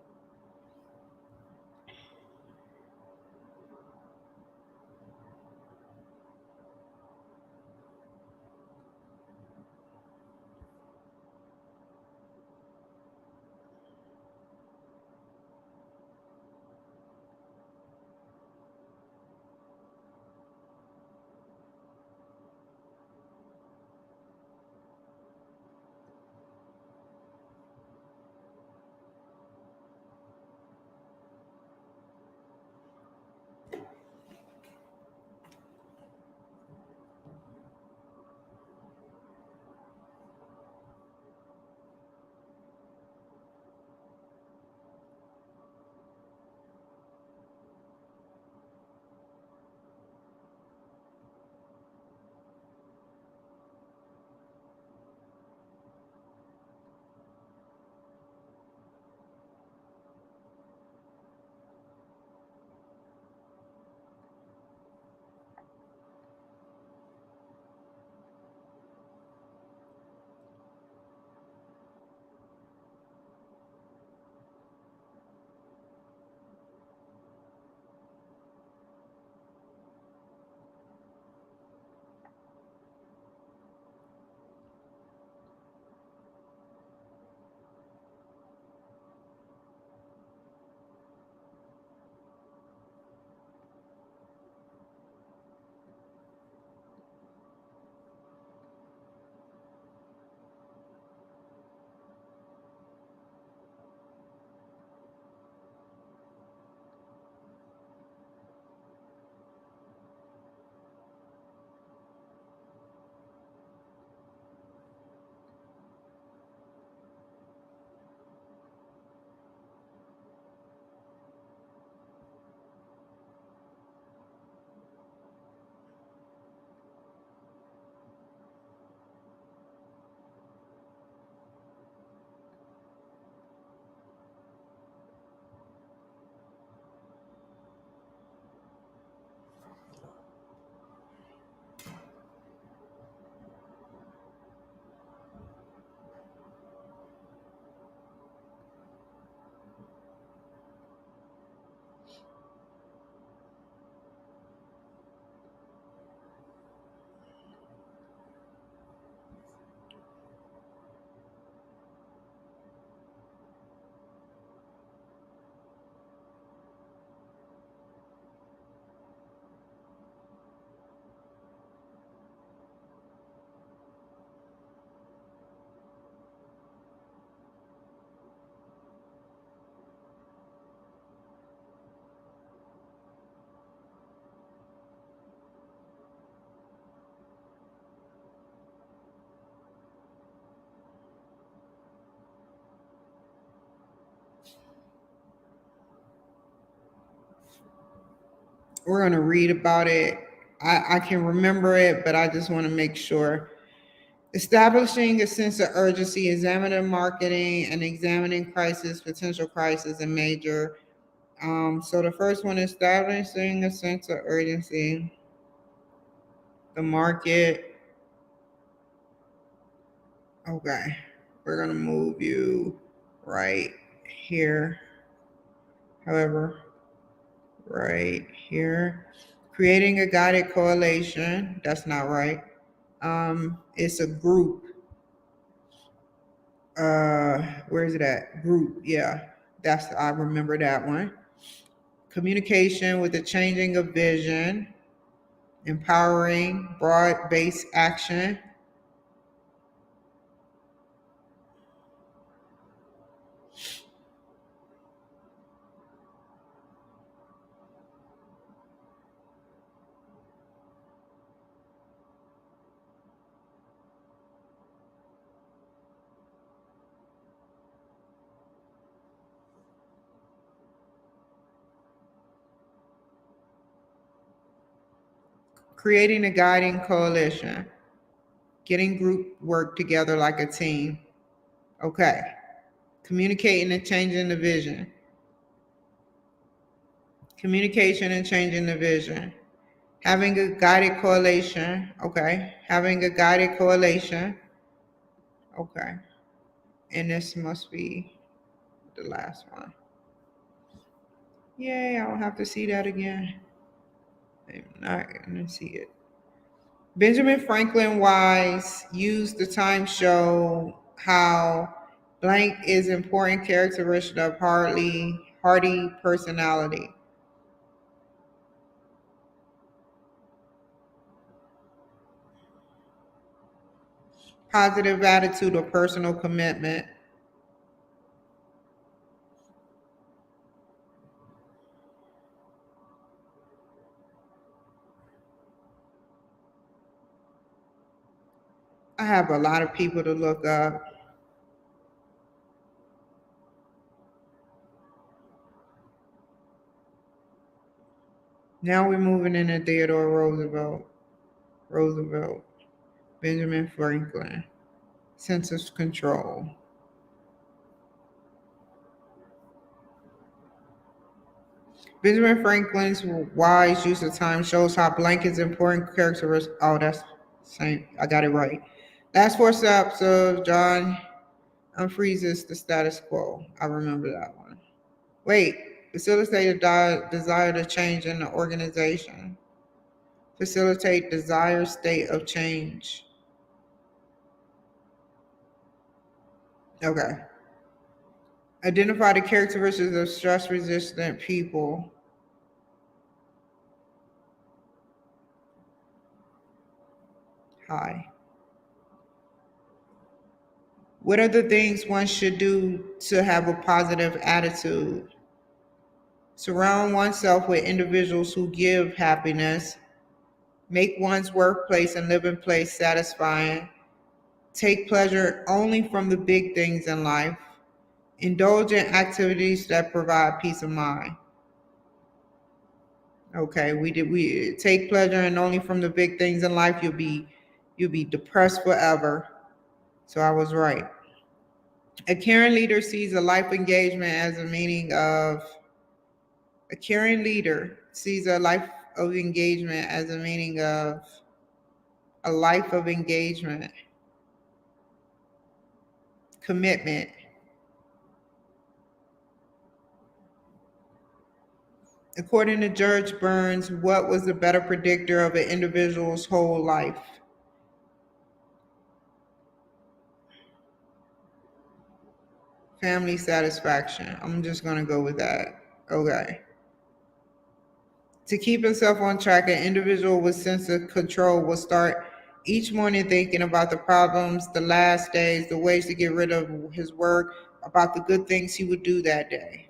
We're going to read about it. I can remember it, but I just want to make sure. Establishing a sense of urgency, examining marketing, and examining crisis, potential crisis, and major. So the first one, establishing a sense of urgency, the market. Okay, we're going to move you right here. However, right here. Creating a guided correlation. That's not right. It's a group. Where is it at? Group. Yeah, I remember that one. Communication with the changing of vision. Empowering broad-based action. Creating a guiding coalition. Getting group work together like a team. Okay. Communicating and changing the vision. Communication and changing the vision. Having a guided correlation. Okay. Having a guided correlation. Okay. And this must be the last one. Yay, I don't have to see that again. I'm not going to see it. Benjamin Franklin Wise used the time show how blank is important characteristic of hardy personality. Positive attitude or personal commitment. I have a lot of people to look up. Now we're moving into Theodore Roosevelt, Benjamin Franklin, sense of control. Benjamin Franklin's wise use of time shows how blank is important characteristic. Oh, that's same. I got it right. Last four steps of John unfreezes the status quo. I remember that one. Wait, facilitate a desire to change in the organization. Facilitate desired state of change. Okay. Identify the characteristics of stress-resistant people. Hi. What are the things one should do to have a positive attitude? Surround oneself with individuals who give happiness. Make one's workplace and living place satisfying. Take pleasure only from the big things in life. Indulge in activities that provide peace of mind. Okay, we take pleasure and only from the big things in life. You'll be depressed forever. So I was right. A caring leader sees a life engagement as a meaning of a caring leader sees a life of engagement as a meaning of a life of engagement, commitment. According to George Burns, what was the better predictor of an individual's whole life? Family satisfaction. I'm just going to go with that. Okay. To keep himself on track, an individual with sense of control will start each morning thinking about the problems, the last days, the ways to get rid of his work, about the good things he would do that day.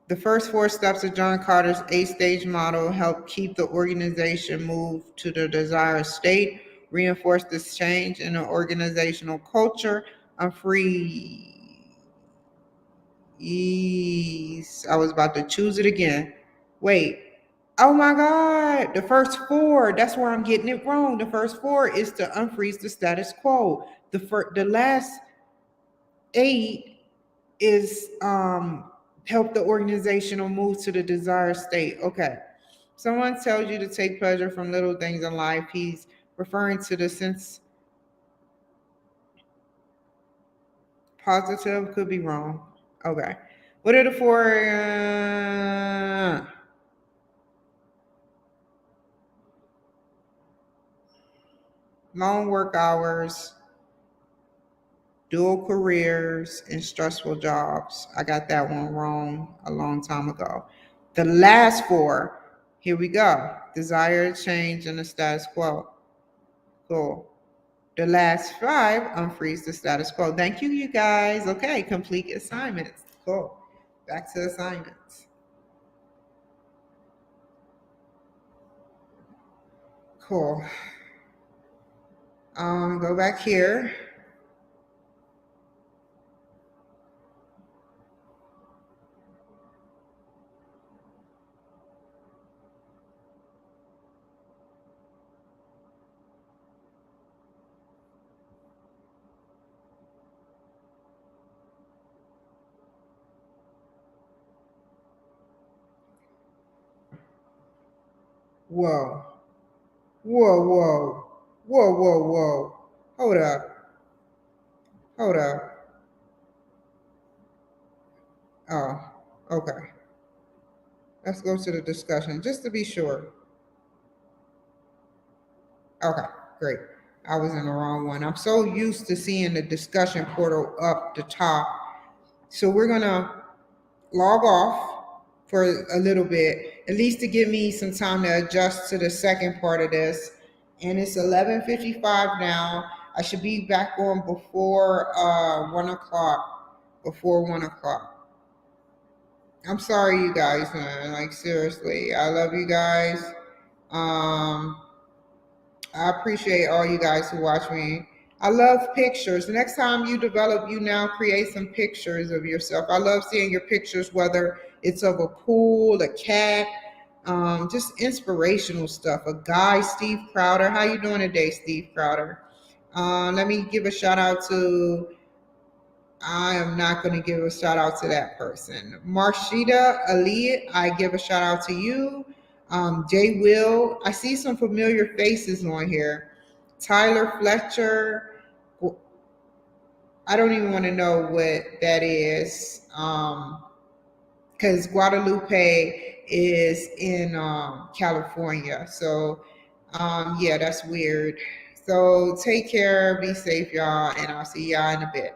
The first four steps of John Carter's 8-stage model help keep the organization moved to the desired state, reinforce this change in the organizational culture, and free Ease. I was about to choose it again. Wait. Oh my God. The first four. That's where I'm getting it wrong. The first four is to unfreeze the status quo. The last 8 is help the organizational move to the desired state. Okay. Someone tells you to take pleasure from little things in life. He's referring to the sense positive, could be wrong. Okay. What are the 4? Long work hours, dual careers, and stressful jobs. I got that one wrong a long time ago. The last 4, here we go. Desire to change in the status quo. Cool. The last 5, unfreeze the status quo. Thank you, you guys. Okay, complete assignments. Cool. Back to assignments. Cool. Go back here. Whoa. Whoa, whoa. Whoa, whoa, whoa. Hold up. Hold up. Oh, okay. Let's go to the discussion just to be sure. Okay, great. I was in the wrong one. I'm so used to seeing the discussion portal up the top. So we're going to log off for a little bit, at least to give me some time to adjust to the second part of this. And it's 11:55 now. I should be back on before 1 o'clock. Before 1 o'clock. I'm sorry, you guys, man. Like, seriously, I love you guys. I appreciate all you guys who watch me. I love pictures. The next time you develop, you now create some pictures of yourself. I love seeing your pictures, whether it's of a pool, a cat, just inspirational stuff. A guy, Steve Crowder. How you doing today, Steve Crowder? Let me give a shout out to, I am not going to give a shout out to that person. Marshida Ali, I give a shout out to you. Jay Will, I see some familiar faces on here. Tyler Fletcher, I don't even want to know what that is, because Guadalupe is in California. So, yeah, that's weird. So take care, be safe, y'all, and I'll see y'all in a bit.